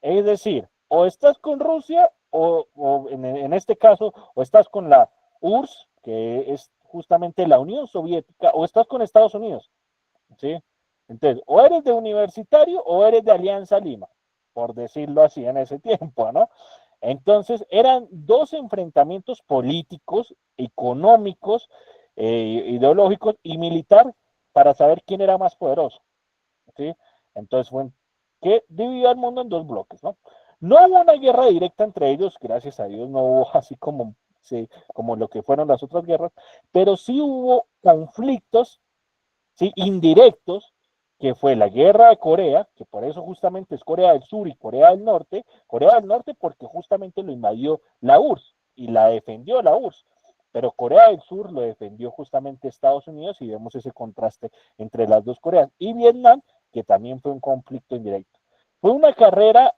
Es decir, o estás con Rusia o en este caso, o estás con la URSS, que es justamente la Unión Soviética, o estás con Estados Unidos, ¿sí? Entonces, o eres de universitario o eres de Alianza Lima, por decirlo así en ese tiempo, ¿no? Entonces, eran dos enfrentamientos políticos, económicos, ideológicos y militar para saber quién era más poderoso, ¿sí? Entonces, fue que dividió al mundo en dos bloques, ¿no? No hubo una guerra directa entre ellos, gracias a Dios, no hubo así como, sí, como lo que fueron las otras guerras, pero sí hubo conflictos, sí, indirectos, que fue la guerra de Corea, que por eso justamente es Corea del Sur y Corea del Norte porque justamente lo invadió la URSS y la defendió la URSS, pero Corea del Sur lo defendió justamente Estados Unidos y vemos ese contraste entre las dos Coreas, y Vietnam, que también fue un conflicto indirecto. Fue una carrera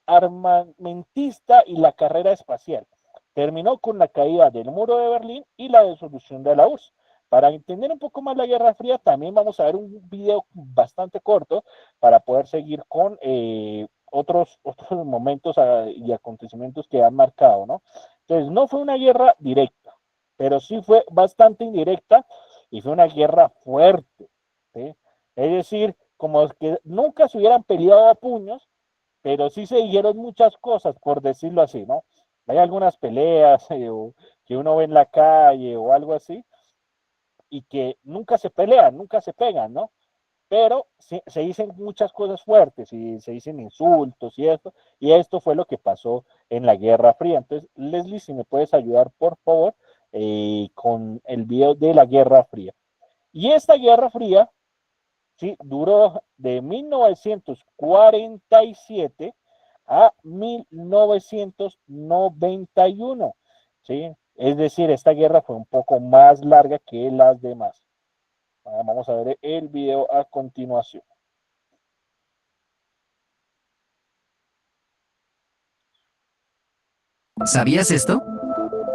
armamentista y la carrera espacial. Terminó con la caída del muro de Berlín y la disolución de la URSS. Para entender un poco más la Guerra Fría, también vamos a ver un video bastante corto para poder seguir con otros momentos y acontecimientos que han marcado, ¿no? Entonces, no fue una guerra directa, pero sí fue bastante indirecta y fue una guerra fuerte, ¿sí? Es decir, como que nunca se hubieran peleado a puños, pero sí se dijeron muchas cosas, por decirlo así, ¿no? Hay algunas peleas que uno ve en la calle o algo así, y que nunca se pelean, nunca se pegan, ¿no? Pero se dicen muchas cosas fuertes y se dicen insultos y esto fue lo que pasó en la Guerra Fría. Entonces, Leslie, si me puedes ayudar, por favor, con el video de la Guerra Fría. Y esta Guerra Fría, ¿sí?, duró de 1947 a 1991, ¿sí? Es decir, esta guerra fue un poco más larga que las demás. Vamos a ver el video a continuación. ¿Sabías esto?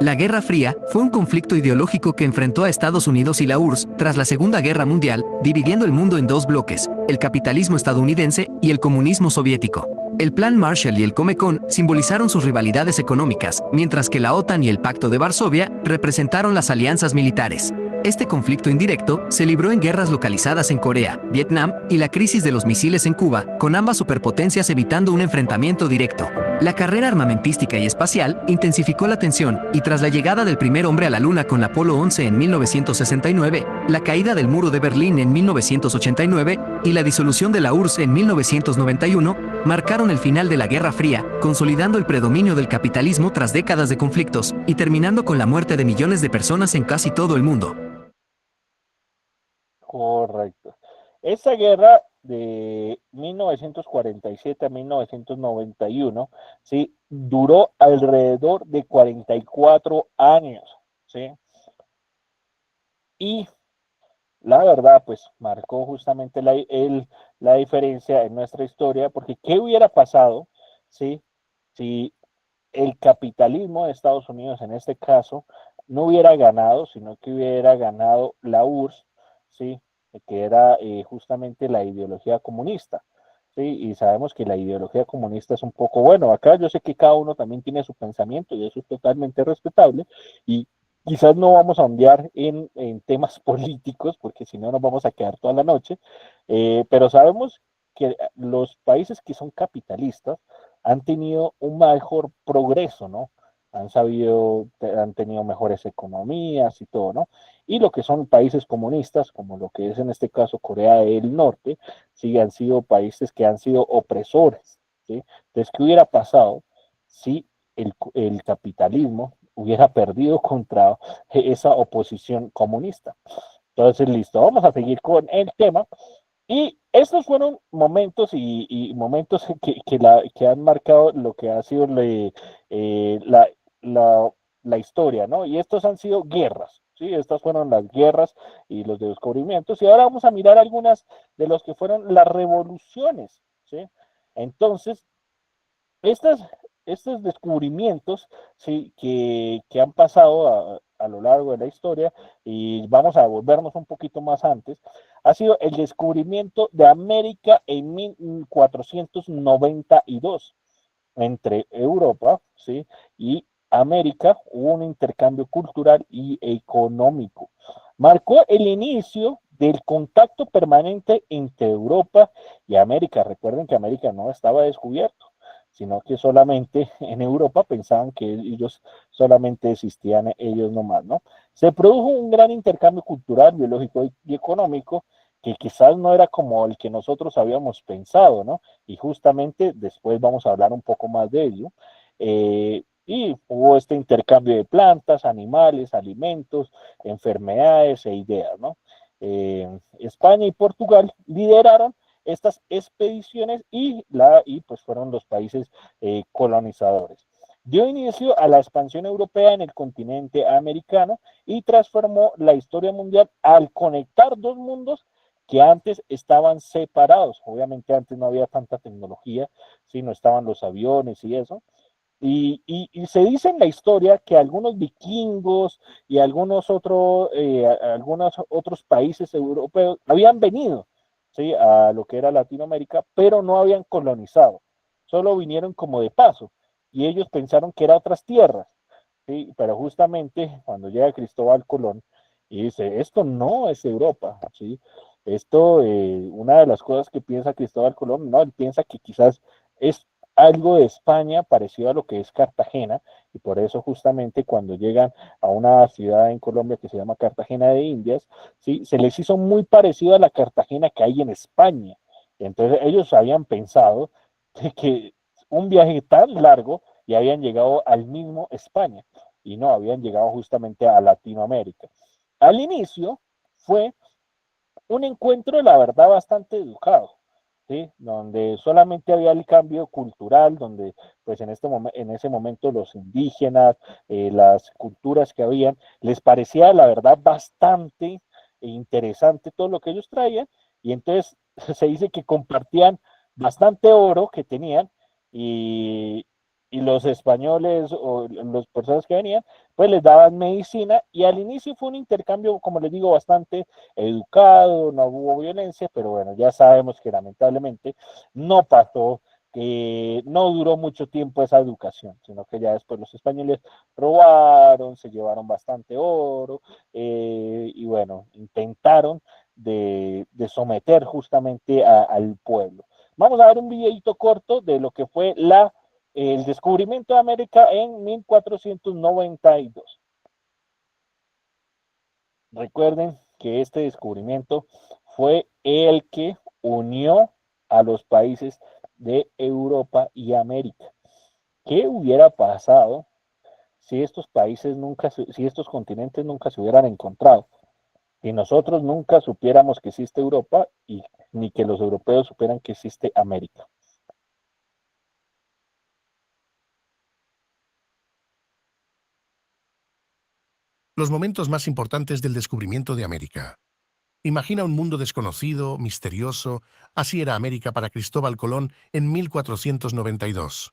La Guerra Fría fue un conflicto ideológico que enfrentó a Estados Unidos y la URSS tras la Segunda Guerra Mundial, dividiendo el mundo en dos bloques, el capitalismo estadounidense y el comunismo soviético. El Plan Marshall y el Comecon simbolizaron sus rivalidades económicas, mientras que la OTAN y el Pacto de Varsovia representaron las alianzas militares. Este conflicto indirecto se libró en guerras localizadas en Corea, Vietnam y la crisis de los misiles en Cuba, con ambas superpotencias evitando un enfrentamiento directo. La carrera armamentística y espacial intensificó la tensión y tras la llegada del primer hombre a la Luna con la Apolo 11 en 1969, la caída del muro de Berlín en 1989 y la disolución de la URSS en 1991, marcaron el final de la Guerra Fría, consolidando el predominio del capitalismo tras décadas de conflictos y terminando con la muerte de millones de personas en casi todo el mundo. Correcto. Esa guerra de 1947 a 1991, ¿sí?, duró alrededor de 44 años, ¿sí? Y la verdad, pues marcó justamente la diferencia en nuestra historia, porque ¿qué hubiera pasado, ¿sí?, si el capitalismo de Estados Unidos, en este caso, no hubiera ganado, sino que hubiera ganado la URSS, ¿sí?, que era justamente la ideología comunista, ¿sí? Y sabemos que la ideología comunista es un poco, bueno, acá yo sé que cada uno también tiene su pensamiento y eso es totalmente respetable, y quizás no vamos a ondear en temas políticos, porque si no nos vamos a quedar toda la noche, pero sabemos que los países que son capitalistas han tenido un mejor progreso, ¿no? Han tenido mejores economías y todo, ¿no? Y lo que son países comunistas, como lo que es en este caso Corea del Norte, sí han sido países que han sido opresores, ¿sí? Entonces, ¿qué hubiera pasado si el capitalismo hubiera perdido contra esa oposición comunista? Entonces, listo, vamos a seguir con el tema. Y estos fueron momentos y momentos que han marcado lo que ha sido la la historia, ¿no? Y estos han sido guerras, ¿sí? Estas fueron las guerras y los descubrimientos. Y ahora vamos a mirar algunas de los que fueron las revoluciones, ¿sí? Entonces, estas, estos descubrimientos, ¿sí? que han pasado a lo largo de la historia, y vamos a volvernos un poquito más antes, ha sido el descubrimiento de América en 1492 entre Europa, ¿sí? y América. Hubo un intercambio cultural y económico. Marcó el inicio del contacto permanente entre Europa y América. Recuerden que América no estaba descubierto, sino que solamente en Europa pensaban que ellos solamente existían ellos nomás, ¿no? Se produjo un gran intercambio cultural, biológico y económico, que quizás no era como el que nosotros habíamos pensado, ¿no? Y justamente después vamos a hablar un poco más de ello. Y hubo este intercambio de plantas, animales, alimentos, enfermedades e ideas, ¿no? España y Portugal lideraron estas expediciones y pues fueron los países colonizadores. Dio inicio a la expansión europea en el continente americano y transformó la historia mundial al conectar dos mundos que antes estaban separados. Obviamente antes no había tanta tecnología, ¿sí? No estaban los aviones y eso. Y se dice en la historia que algunos vikingos y algunos otros países europeos habían venido, ¿sí? a lo que era Latinoamérica, pero no habían colonizado, solo vinieron como de paso, y ellos pensaron que eran otras tierras, ¿sí? Pero justamente cuando llega Cristóbal Colón y dice, esto no es Europa, ¿sí? Esto, una de las cosas que piensa Cristóbal Colón, no, él piensa que quizás es algo de España parecido a lo que es Cartagena, y por eso justamente cuando llegan a una ciudad en Colombia que se llama Cartagena de Indias, ¿sí? Se les hizo muy parecido a la Cartagena que hay en España. Entonces ellos habían pensado que un viaje tan largo y habían llegado al mismo España, y no, habían llegado justamente a Latinoamérica. Al inicio fue un encuentro, la verdad, bastante educado, ¿sí? Donde solamente había el cambio cultural, donde pues en ese momento los indígenas, las culturas que habían, les parecía la verdad bastante interesante todo lo que ellos traían, y entonces se dice que compartían bastante oro que tenían, y, y los españoles o las personas que venían, pues les daban medicina, y al inicio fue un intercambio, como les digo, bastante educado, no hubo violencia, pero bueno, ya sabemos que lamentablemente no pasó, que no duró mucho tiempo esa educación, sino que ya después los españoles robaron, se llevaron bastante oro, y bueno, intentaron de someter justamente al pueblo. Vamos a ver un videito corto de lo que fue el descubrimiento de América en 1492. Recuerden que este descubrimiento fue el que unió a los países de Europa y América. ¿Qué hubiera pasado si estos países nunca, si estos continentes nunca se hubieran encontrado? Si nosotros nunca supiéramos que existe Europa y ni que los europeos supieran que existe América. Los momentos más importantes del descubrimiento de América. Imagina un mundo desconocido, misterioso. Así era América para Cristóbal Colón en 1492.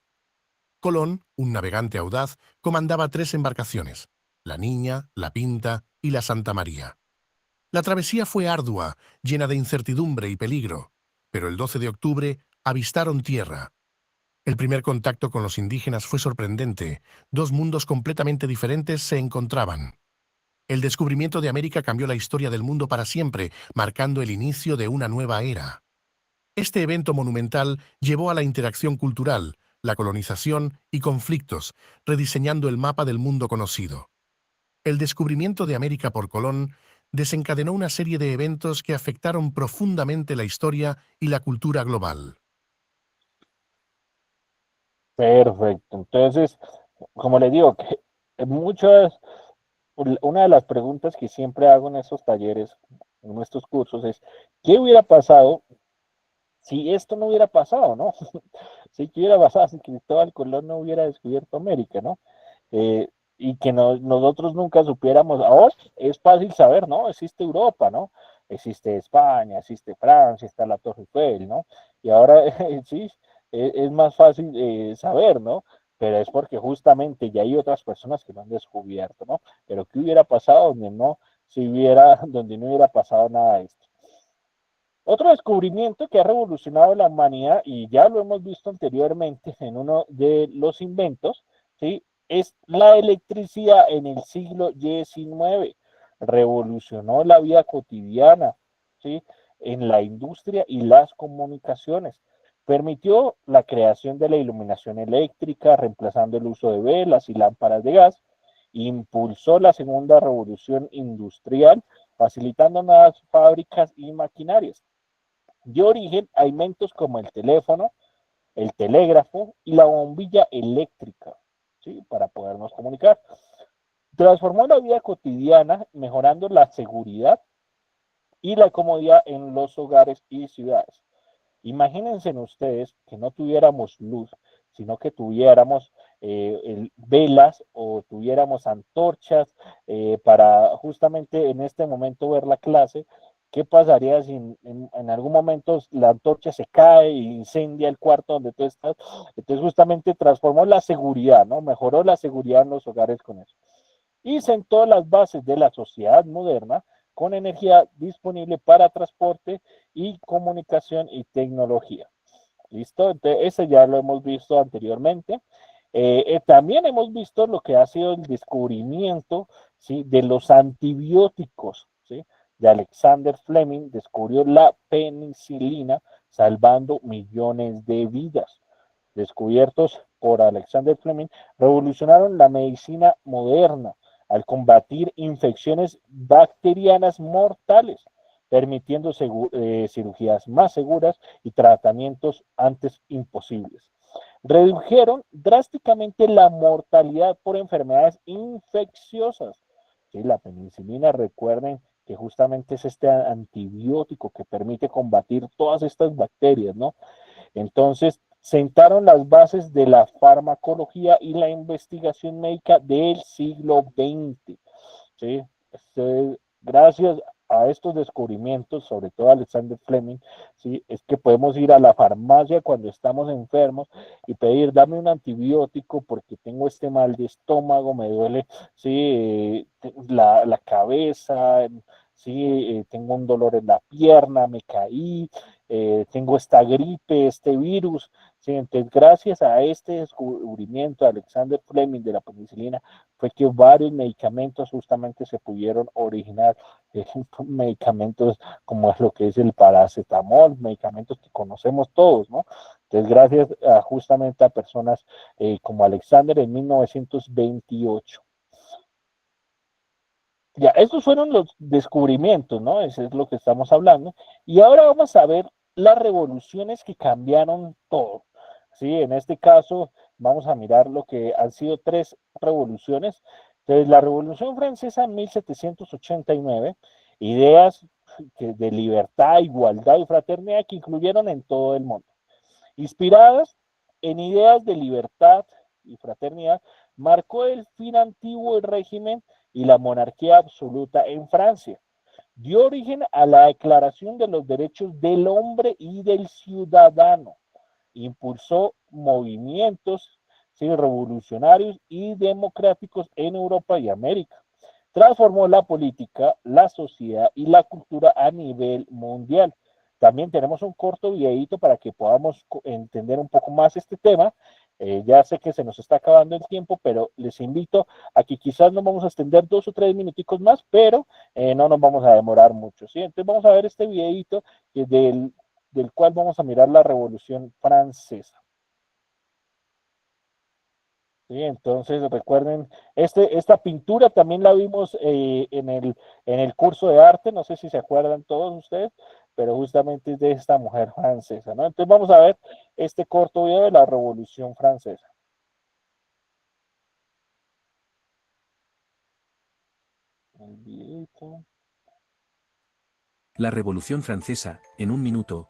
Colón, un navegante audaz, comandaba 3 embarcaciones: la Niña, la Pinta y la Santa María. La travesía fue ardua, llena de incertidumbre y peligro, pero el 12 de octubre avistaron tierra. El primer contacto con los indígenas fue sorprendente. 2 mundos completamente diferentes se encontraban. El descubrimiento de América cambió la historia del mundo para siempre, marcando el inicio de una nueva era. Este evento monumental llevó a la interacción cultural, la colonización y conflictos, rediseñando el mapa del mundo conocido. El descubrimiento de América por Colón desencadenó una serie de eventos que afectaron profundamente la historia y la cultura global. Perfecto. Entonces, como les digo, que una de las preguntas que siempre hago en estos talleres, en estos cursos, es, ¿qué hubiera pasado si esto no hubiera pasado, no? ¿Sí? ¿Qué hubiera pasado si Cristóbal Colón no hubiera descubierto América, no? y que nosotros nunca supiéramos. Ahora es fácil saber, ¿no? Existe Europa, ¿no? Existe España, existe Francia, está la Torre Eiffel, ¿no? Y ahora sí, es más fácil saber, ¿no? Pero es porque justamente ya hay otras personas que lo han descubierto, ¿no? Pero ¿qué hubiera pasado donde no, si hubiera, donde no hubiera pasado nada de esto? Otro descubrimiento que ha revolucionado la humanidad, y ya lo hemos visto anteriormente en uno de los inventos, ¿sí? Es la electricidad en el siglo XIX. Revolucionó la vida cotidiana, ¿sí? En la industria y las comunicaciones. Permitió la creación de la iluminación eléctrica, reemplazando el uso de velas y lámparas de gas. Impulsó la segunda revolución industrial, facilitando nuevas fábricas y maquinarias. Dio origen a inventos como el teléfono, el telégrafo y la bombilla eléctrica, ¿sí? Para podernos comunicar. Transformó la vida cotidiana, mejorando la seguridad y la comodidad en los hogares y ciudades. Imagínense ustedes que no tuviéramos luz, sino que tuviéramos velas o tuviéramos antorchas para justamente en este momento ver la clase. ¿Qué pasaría si en algún momento la antorcha se cae e incendia el cuarto donde tú estás? Entonces justamente transformó la seguridad, ¿no? Mejoró la seguridad en los hogares con eso. Y sentó las bases de la sociedad moderna con energía disponible para transporte y comunicación y tecnología. ¿Listo? Entonces, ese ya lo hemos visto anteriormente. También hemos visto lo que ha sido el descubrimiento, ¿sí? De los antibióticos, ¿sí? De Alexander Fleming, descubrió la penicilina, salvando millones de vidas. Descubiertos por Alexander Fleming, revolucionaron la medicina moderna al combatir infecciones bacterianas mortales, permitiendo cirugías más seguras y tratamientos antes imposibles. Redujeron drásticamente la mortalidad por enfermedades infecciosas. Sí, la penicilina, recuerden que justamente es este antibiótico que permite combatir todas estas bacterias, ¿no? Entonces, sentaron las bases de la farmacología y la investigación médica del siglo XX. ¿Sí? Gracias a estos descubrimientos, sobre todo Alexander Fleming, ¿sí? Es que podemos ir a la farmacia cuando estamos enfermos y pedir, dame un antibiótico porque tengo este mal de estómago, me duele, ¿sí? La cabeza, ¿sí? Tengo un dolor en la pierna, me caí, tengo esta gripe, este virus. ¿Sí? Entonces, gracias a este descubrimiento de Alexander Fleming de la penicilina, fue que varios medicamentos justamente se pudieron originar, medicamentos como es lo que es el paracetamol, medicamentos que conocemos todos, ¿no? Entonces, gracias justamente a personas como Alexander en 1928. Ya, estos fueron los descubrimientos, ¿no? Eso es lo que estamos hablando. Y ahora vamos a ver las revoluciones que cambiaron todo. Sí, en este caso vamos a mirar lo que han sido tres revoluciones. Entonces, la Revolución Francesa en 1789, ideas de libertad, igualdad y fraternidad que incluyeron en todo el mundo. Inspiradas en ideas de libertad y fraternidad, marcó el fin antiguo del régimen y la monarquía absoluta en Francia. Dio origen a la Declaración de los Derechos del Hombre y del Ciudadano. Impulsó movimientos, ¿sí? Revolucionarios y democráticos en Europa y América. Transformó la política, la sociedad y la cultura a nivel mundial. También tenemos un corto videito para que podamos entender un poco más este tema. Ya sé que se nos está acabando el tiempo, pero les invito a que quizás nos vamos a extender 2 o 3 minuticos más, pero no nos vamos a demorar mucho, ¿sí? Entonces vamos a ver este videito del cual vamos a mirar la Revolución Francesa. ¿Sí? Entonces recuerden, esta pintura también la vimos en el curso de arte, no sé si se acuerdan todos ustedes, pero justamente es de esta mujer francesa, ¿no? Entonces vamos a ver este corto video de la Revolución Francesa. El videito. La Revolución Francesa, en un minuto.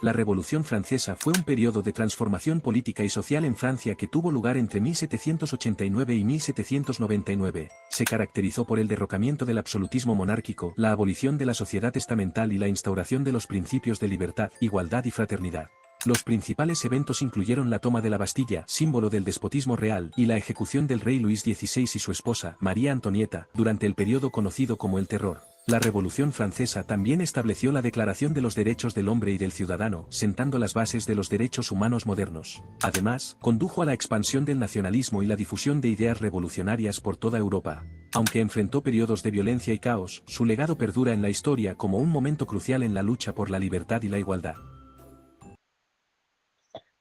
La Revolución Francesa fue un periodo de transformación política y social en Francia que tuvo lugar entre 1789 y 1799. Se caracterizó por el derrocamiento del absolutismo monárquico, la abolición de la sociedad estamental y la instauración de los principios de libertad, igualdad y fraternidad. Los principales eventos incluyeron la toma de la Bastilla, símbolo del despotismo real, y la ejecución del rey Luis XVI y su esposa, María Antonieta, durante el periodo conocido como el Terror. La Revolución Francesa también estableció la Declaración de los Derechos del Hombre y del Ciudadano, sentando las bases de los derechos humanos modernos. Además, condujo a la expansión del nacionalismo y la difusión de ideas revolucionarias por toda Europa. Aunque enfrentó periodos de violencia y caos, su legado perdura en la historia como un momento crucial en la lucha por la libertad y la igualdad.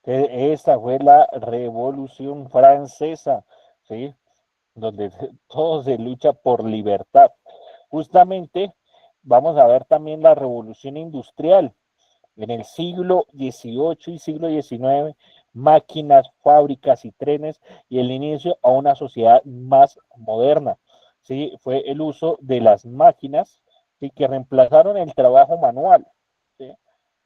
Esta fue la Revolución Francesa, ¿sí? Donde todo se lucha por libertad. Justamente vamos a ver también la Revolución Industrial. En el siglo XVIII y siglo XIX, máquinas, fábricas y trenes, y el inicio a una sociedad más moderna. ¿Sí? Fue el uso de las máquinas, ¿sí? Que reemplazaron el trabajo manual. ¿Sí?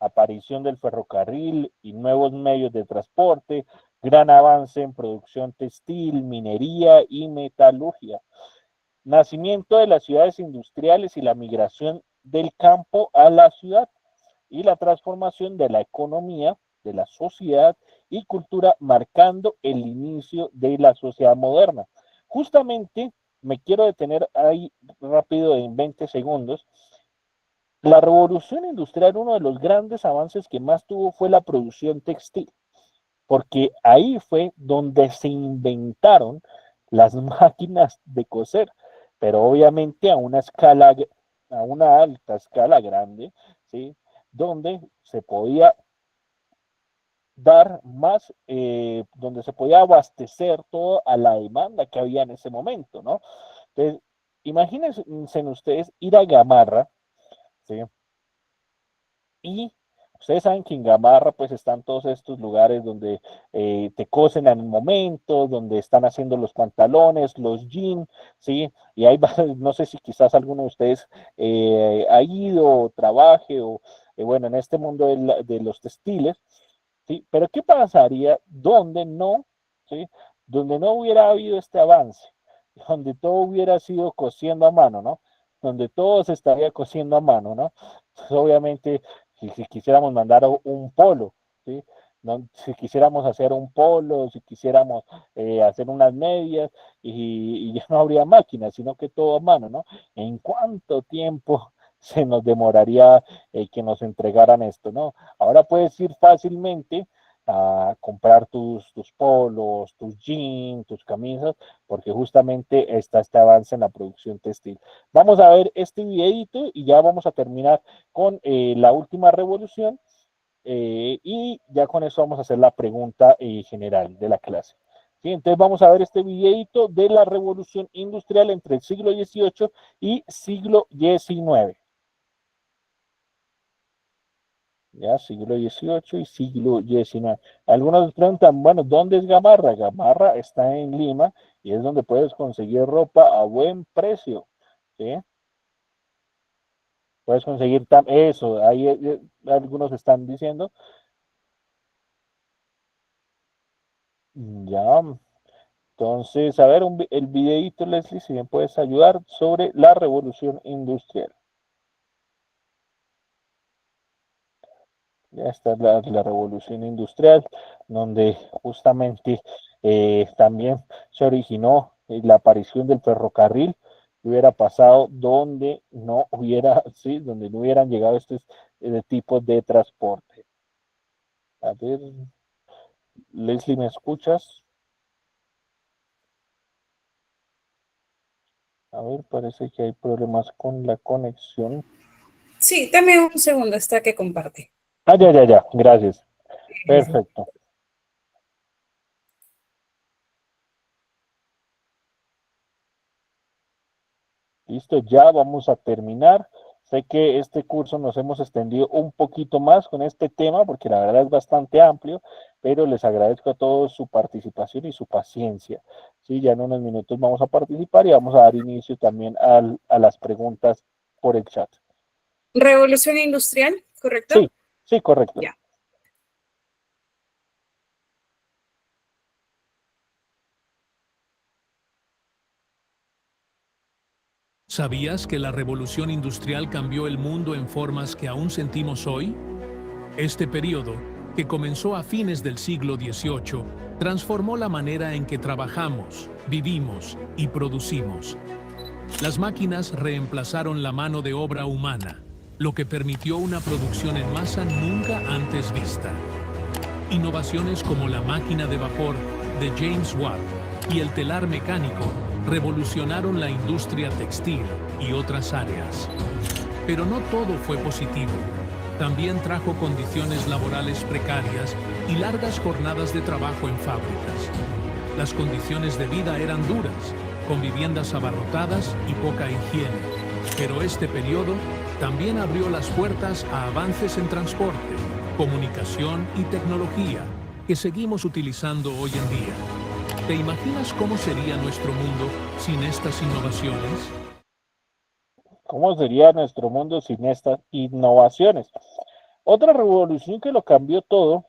Aparición del ferrocarril y nuevos medios de transporte, gran avance en producción textil, minería y metalurgia. Nacimiento de las ciudades industriales y la migración del campo a la ciudad, y la transformación de la economía, de la sociedad y cultura, marcando el inicio de la sociedad moderna. Justamente me quiero detener ahí rápido en 20 segundos. La revolución industrial, uno de los grandes avances que más tuvo fue la producción textil, porque ahí fue donde se inventaron las máquinas de coser, pero obviamente a una escala, a una alta escala grande, ¿sí? Donde se podía dar más, donde se podía abastecer todo a la demanda que había en ese momento, ¿no? Entonces, imagínense ustedes ir a Gamarra, ¿sí? Y ustedes saben que en Gamarra pues están todos estos lugares donde te cosen en el momento, donde están haciendo los pantalones, los jeans, ¿sí? Y hay, no sé si quizás alguno de ustedes ha ido o trabaje o, bueno, en este mundo de los textiles, ¿sí? Pero ¿qué pasaría donde no, ¿sí? Donde no hubiera habido este avance, donde todo hubiera sido cosiendo a mano, ¿no? Donde todo se estaría cosiendo a mano, ¿no? Pues obviamente si quisiéramos mandar un polo, ¿sí? No, si quisiéramos hacer un polo, si quisiéramos hacer unas medias y ya no habría máquinas, sino que todo a mano, ¿no? ¿En cuánto tiempo se nos demoraría que nos entregaran esto, ¿no? Ahora puedes ir fácilmente a comprar tus polos, tus jeans, tus camisas, porque justamente está este avance en la producción textil. Vamos a ver este videito y ya vamos a terminar con la última revolución y ya con eso vamos a hacer la pregunta general de la clase. ¿Sí? Entonces vamos a ver este videito de la revolución industrial entre el siglo XVIII y siglo XIX. Ya, siglo XVIII y siglo XIX. Algunos preguntan, bueno, ¿dónde es Gamarra? Gamarra está en Lima y es donde puedes conseguir ropa a buen precio. ¿Sí? Puedes conseguir eso, ahí algunos están diciendo. Ya, entonces, a ver, el videito, Leslie, si me puedes ayudar sobre la revolución industrial. Ya está la revolución industrial, donde justamente también se originó la aparición del ferrocarril. Hubiera pasado donde no hubiera, sí, donde no hubieran llegado estos tipos de transporte. A ver, Leslie, ¿me escuchas? A ver, parece que hay problemas con la conexión. Sí, dame un segundo hasta que comparte. Ah, ya, gracias. Perfecto. Listo, ya vamos a terminar. Sé que este curso nos hemos extendido un poquito más con este tema porque la verdad es bastante amplio, pero les agradezco a todos su participación y su paciencia. Sí, ya en unos minutos vamos a participar y vamos a dar inicio también a las preguntas por el chat. Revolución industrial, ¿correcto? Sí, correcto. Ya. ¿Sabías que la revolución industrial cambió el mundo en formas que aún sentimos hoy? Este periodo, que comenzó a fines del siglo XVIII, transformó la manera en que trabajamos, vivimos y producimos. Las máquinas reemplazaron la mano de obra humana, lo que permitió una producción en masa nunca antes vista. Innovaciones como la máquina de vapor de James Watt y el telar mecánico revolucionaron la industria textil y otras áreas. Pero no todo fue positivo. También trajo condiciones laborales precarias y largas jornadas de trabajo en fábricas. Las condiciones de vida eran duras, con viviendas abarrotadas y poca higiene. Pero este periodo también abrió las puertas a avances en transporte, comunicación y tecnología que seguimos utilizando hoy en día. ¿Te imaginas cómo sería nuestro mundo sin estas innovaciones? ¿Cómo sería nuestro mundo sin estas innovaciones? Otra revolución que lo cambió todo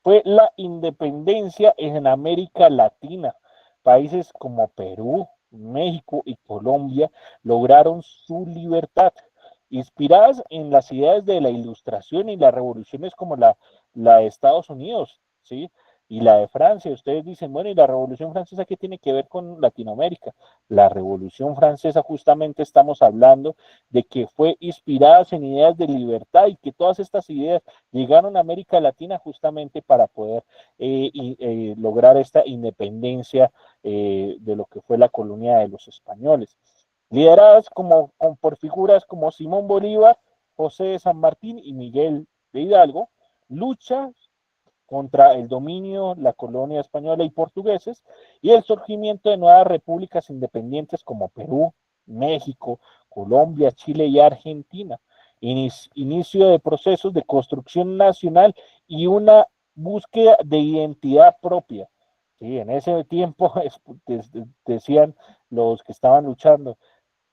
fue la independencia en América Latina. Países como Perú, México y Colombia lograron su libertad, inspiradas en las ideas de la Ilustración y las revoluciones como la de Estados Unidos, ¿sí? Y la de Francia. Ustedes dicen, bueno, ¿y la Revolución Francesa qué tiene que ver con Latinoamérica? La Revolución Francesa justamente estamos hablando de que fue inspirada en ideas de libertad y que todas estas ideas llegaron a América Latina justamente para poder lograr esta independencia de lo que fue la colonia de los españoles. Lideradas por figuras como Simón Bolívar, José de San Martín y Miguel de Hidalgo, lucha contra el dominio, la colonia española y portugueses, y el surgimiento de nuevas repúblicas independientes como Perú, México, Colombia, Chile y Argentina. Inicio de procesos de construcción nacional y una búsqueda de identidad propia. Sí, en ese tiempo decían los que estaban luchando,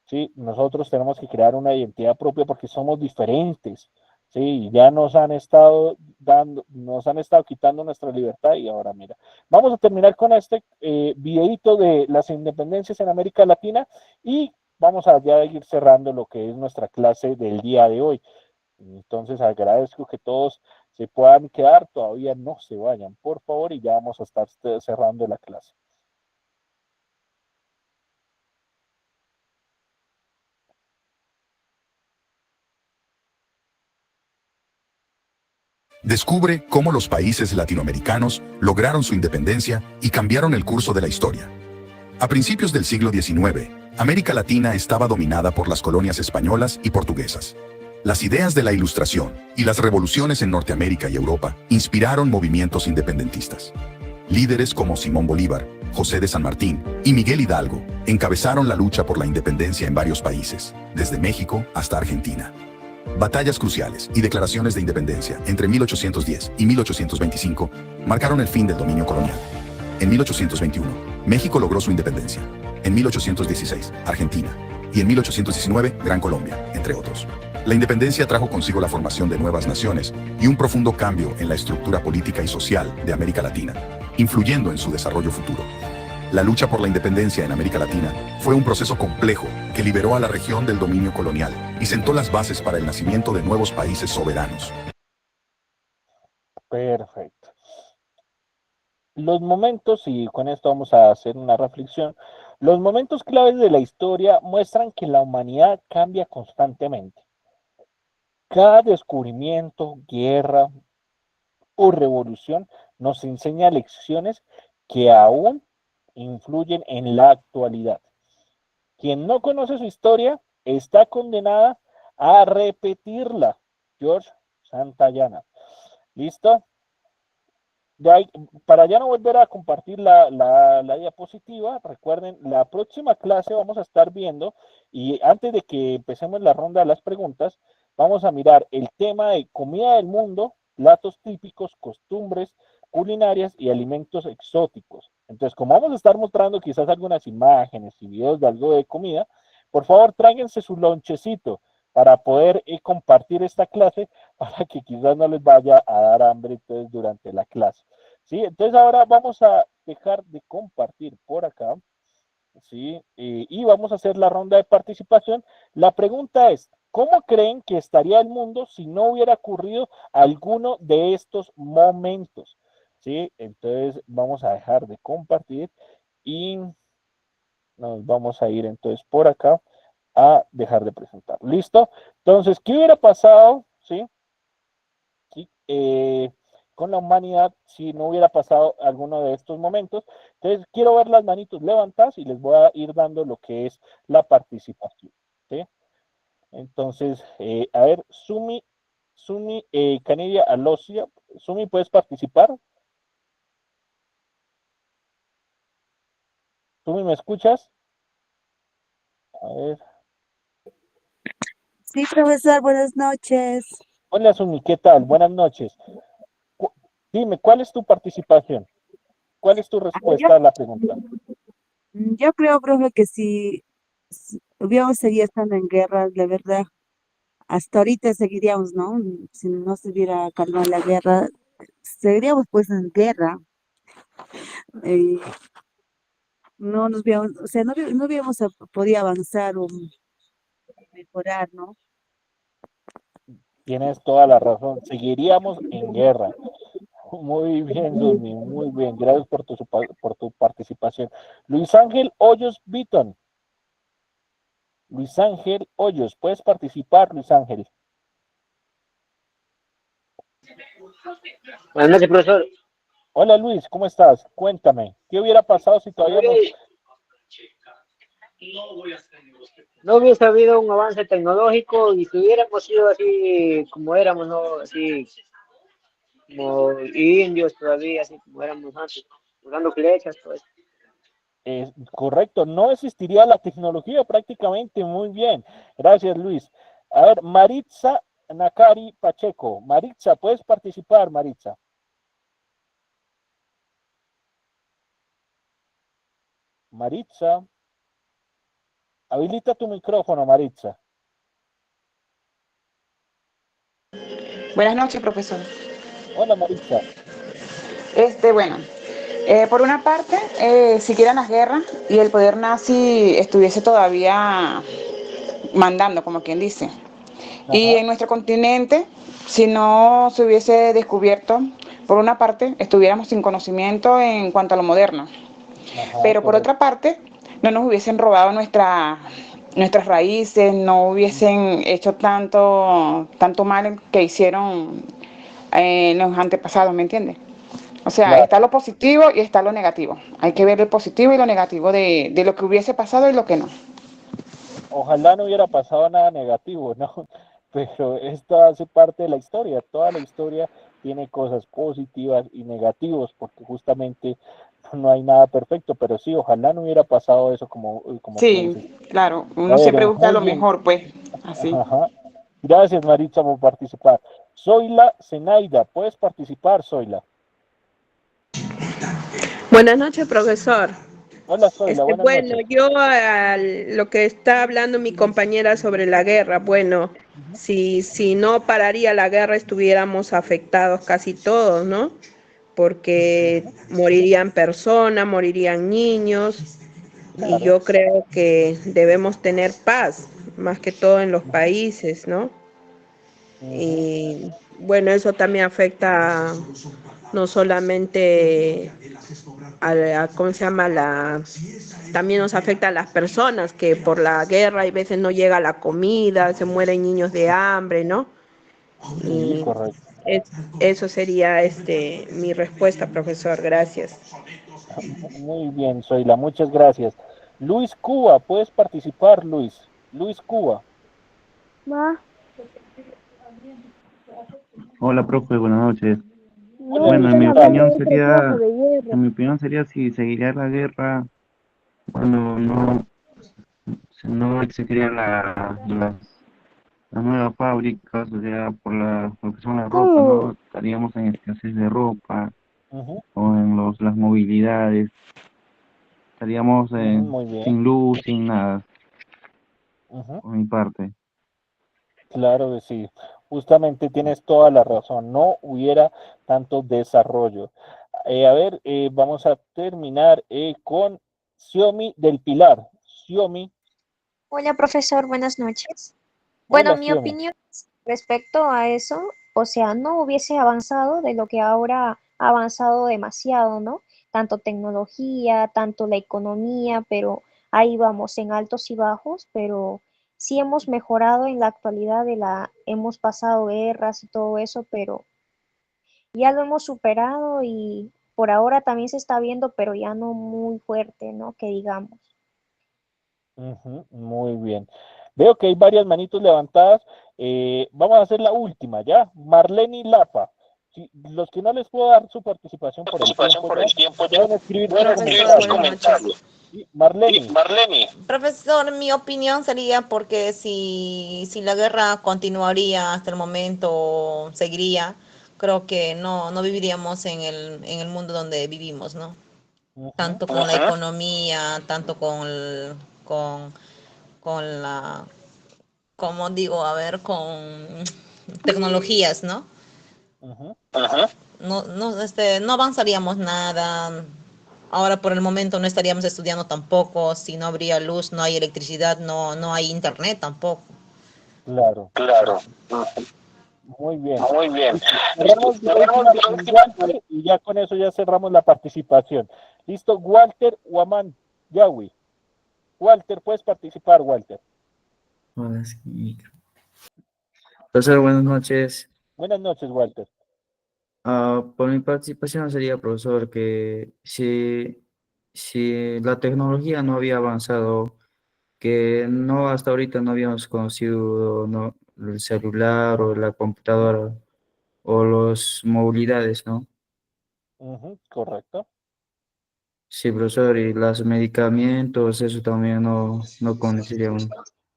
sí, nosotros tenemos que crear una identidad propia porque somos diferentes. Sí, ya nos han estado quitando nuestra libertad y ahora mira. Vamos a terminar con este videito de las independencias en América Latina y vamos a ya ir cerrando lo que es nuestra clase del día de hoy. Entonces agradezco que todos se puedan quedar, todavía no se vayan, por favor, y ya vamos a estar cerrando la clase. Descubre cómo los países latinoamericanos lograron su independencia y cambiaron el curso de la historia. A principios del siglo XIX, América Latina estaba dominada por las colonias españolas y portuguesas. Las ideas de la Ilustración y las revoluciones en Norteamérica y Europa inspiraron movimientos independentistas. Líderes como Simón Bolívar, José de San Martín y Miguel Hidalgo encabezaron la lucha por la independencia en varios países, desde México hasta Argentina. Batallas cruciales y declaraciones de independencia entre 1810 y 1825 marcaron el fin del dominio colonial. En 1821, México logró su independencia. En 1816, Argentina. Y en 1819, Gran Colombia, entre otros. La independencia trajo consigo la formación de nuevas naciones y un profundo cambio en la estructura política y social de América Latina, influyendo en su desarrollo futuro. La lucha por la independencia en América Latina fue un proceso complejo que liberó a la región del dominio colonial y sentó las bases para el nacimiento de nuevos países soberanos. Perfecto. Los momentos, y con esto vamos a hacer una reflexión, los momentos claves de la historia muestran que la humanidad cambia constantemente. Cada descubrimiento, guerra o revolución nos enseña lecciones que aún influyen en la actualidad. Quien no conoce su historia está condenada a repetirla. George Santayana. ¿Listo? Para ya no volver a compartir la diapositiva, recuerden, la próxima clase vamos a estar viendo, y antes de que empecemos la ronda de las preguntas, vamos a mirar el tema de comida del mundo, platos típicos, costumbres culinarias y alimentos exóticos. Entonces, como vamos a estar mostrando quizás algunas imágenes y videos de algo de comida, por favor tráiganse su lonchecito para poder compartir esta clase, para que quizás no les vaya a dar hambre entonces durante la clase. ¿Sí? Entonces ahora vamos a dejar de compartir por acá. ¿sí? Y vamos a hacer la ronda de participación. La pregunta es, ¿cómo creen que estaría el mundo si no hubiera ocurrido alguno de estos momentos? ¿Sí? Entonces vamos a dejar de compartir y nos vamos a ir entonces por acá a dejar de presentar. ¿Listo? Entonces, ¿qué hubiera pasado? ¿Sí? ¿Sí? Con la humanidad si no hubiera pasado alguno de estos momentos. Entonces, quiero ver las manitos levantadas y les voy a ir dando lo que es la participación. ¿Sí? Entonces, a ver, Sumi Canidia Alosia. Sumi, ¿puedes participar? Sumi, ¿me escuchas? A ver. Sí, profesor, buenas noches. Hola, Sumi, ¿qué tal? Buenas noches. Dime, ¿cuál es tu participación? ¿Cuál es tu respuesta a la pregunta? Yo creo, profe, que si hubiéramos seguido estando en guerra, de verdad, hasta ahorita seguiríamos, ¿no? Si no se hubiera calmado la guerra, seguiríamos pues en guerra. eh, no nos hubiéramos, o sea, no hubiéramos podido avanzar o mejorar, ¿no? Tienes toda la razón. Seguiríamos en guerra. Muy bien, Sumi, muy bien. Gracias por tu participación. Luis Ángel Hoyos Beaton. Luis Ángel Hoyos, ¿puedes participar, Luis Ángel? Buenas noches, profesor. Hola, Luis, ¿cómo estás? Cuéntame, ¿qué hubiera pasado si todavía No hubiese habido un avance tecnológico y si hubiéramos sido así como éramos, ¿no? Así como indios todavía, así como éramos antes, usando flechas, todo eso. correcto, no existiría la tecnología prácticamente? Muy bien, gracias, Luis. A ver, Maritza Nakari Pacheco. Maritza, ¿puedes participar, Maritza? Maritza. Habilita tu micrófono, Maritza. Buenas noches, profesor. Hola, Maritza. Bueno, por una parte, siguieran las guerras y el poder nazi estuviese todavía mandando, como quien dice. Y en nuestro continente, si no se hubiese descubierto, por una parte, estuviéramos sin conocimiento en cuanto a lo moderno. Pero por otra parte, no nos hubiesen robado nuestras raíces, no hubiesen hecho tanto mal que hicieron los antepasados, ¿me entiendes? O sea, Claro. está lo positivo y está lo negativo. Hay que ver el positivo y lo negativo de lo que hubiese pasado y lo que no. Ojalá no hubiera pasado nada negativo, ¿no? Pero esto hace parte de la historia. Toda la historia tiene cosas positivas y negativas, porque justamente no hay nada perfecto, pero sí, ojalá no hubiera pasado eso como tú dices. Sí, claro, A uno ver, siempre busca muy lo bien. mejor, pues, así. Ajá. Gracias, Maritza, por participar. Zoila Zenaida, ¿puedes participar, Zoila? Buenas noches, profesor. Hola, Zoila, buenas Bueno, noches. yo a lo que está hablando mi compañera sobre la guerra, bueno, si no pararía la guerra estuviéramos afectados casi todos, ¿no? Porque morirían personas, morirían niños, y yo creo que debemos tener paz, más que todo en los países, ¿no? Y bueno, eso también afecta no solamente ¿cómo se llama? También nos afecta a las personas que por la guerra hay veces no llega la comida, se mueren niños de hambre, ¿no? Sí, Y correcto. eso sería mi respuesta, profesor. Gracias. Muy bien, Zoila, muchas gracias. Luis Cuba, ¿puedes participar, Luis? Luis Cuba. Hola, profe, buenas noches. Hola, Bueno, Luis, en mi ¿qué tal? opinión sería si seguiría la guerra, bueno, no existirían las nuevas fábricas, o sea, por lo que son las ropas, ¿no? Estaríamos en escasez de ropa, o en las movilidades, estaríamos Muy bien. sin luz, sin nada, Ujú. por mi parte. Claro que sí. Justamente tienes toda la razón. No hubiera tanto desarrollo. A ver, vamos a terminar con Xiomi del Pilar. Xiomi. Hola, profesor, buenas noches. Bueno, Hola, mi Xiomi. opinión respecto a eso, o sea, no hubiese avanzado de lo que ahora ha avanzado demasiado, ¿no? Tanto tecnología, tanto la economía, pero ahí vamos en altos y bajos, pero sí hemos mejorado en la actualidad hemos pasado guerras y todo eso, pero ya lo hemos superado y por ahora también se está viendo, pero ya no muy fuerte, ¿no? Que digamos. Ujú, muy bien. Veo que hay varias manitos levantadas. Vamos a hacer la última, ¿ya? Marlene Lapa. Los que no les puedo dar su participación por el tiempo, ya, pueden escribir sus comentarios. Sí, Marlene. Profesor, mi opinión sería porque si la guerra continuaría hasta el momento, seguiría, creo que no viviríamos en el mundo donde vivimos, ¿no? Tanto con la economía, tanto con, con la, como digo, a ver, con tecnologías, ¿no? No avanzaríamos nada. Ahora por el momento no estaríamos estudiando tampoco, si no habría luz, no hay electricidad, no hay internet tampoco. Claro. Muy bien. Cerramos la última Walter, y ya con eso ya cerramos la participación. Listo, Walter Huamán Yawi. Walter, puedes participar, Walter. Hola, sí. Profesor, buenas noches. Buenas noches, Walter. Por mi participación sería, profesor, que si la tecnología no había avanzado, que no hasta ahorita no habíamos conocido el celular o la computadora o las movilidades, ¿no? Correcto. Sí, profesor, y los medicamentos, eso también no conoceríamos.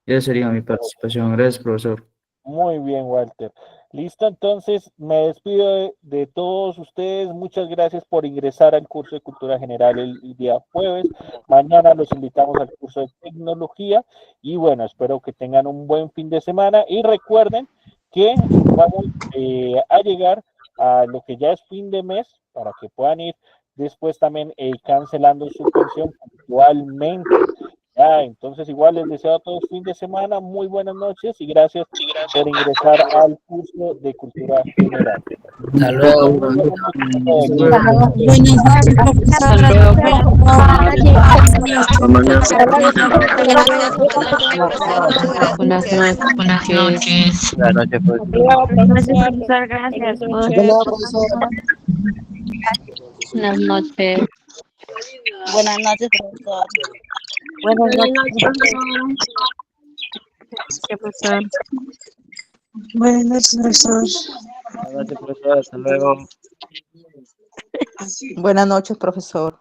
Esa sería mi participación. Gracias, profesor. Muy bien, Walter. Listo, entonces me despido de todos ustedes. Muchas gracias por ingresar al curso de Cultura General el día jueves. Mañana los invitamos al curso de Tecnología y bueno, espero que tengan un buen fin de semana y recuerden que vamos a llegar a lo que ya es fin de mes para que puedan ir después también cancelando su pensión puntualmente. Ya, entonces igual les deseo a todos fin de semana, muy buenas noches y gracias por ingresar al curso de Cultura General. Hasta luego. Buenas noches. Gracias. Buenas noches. Buenas noches, profesor. Buenas noches, profesor. Buenas noches, profesor. Buenas noches, profesor. Hasta luego. Buenas noches, profesor.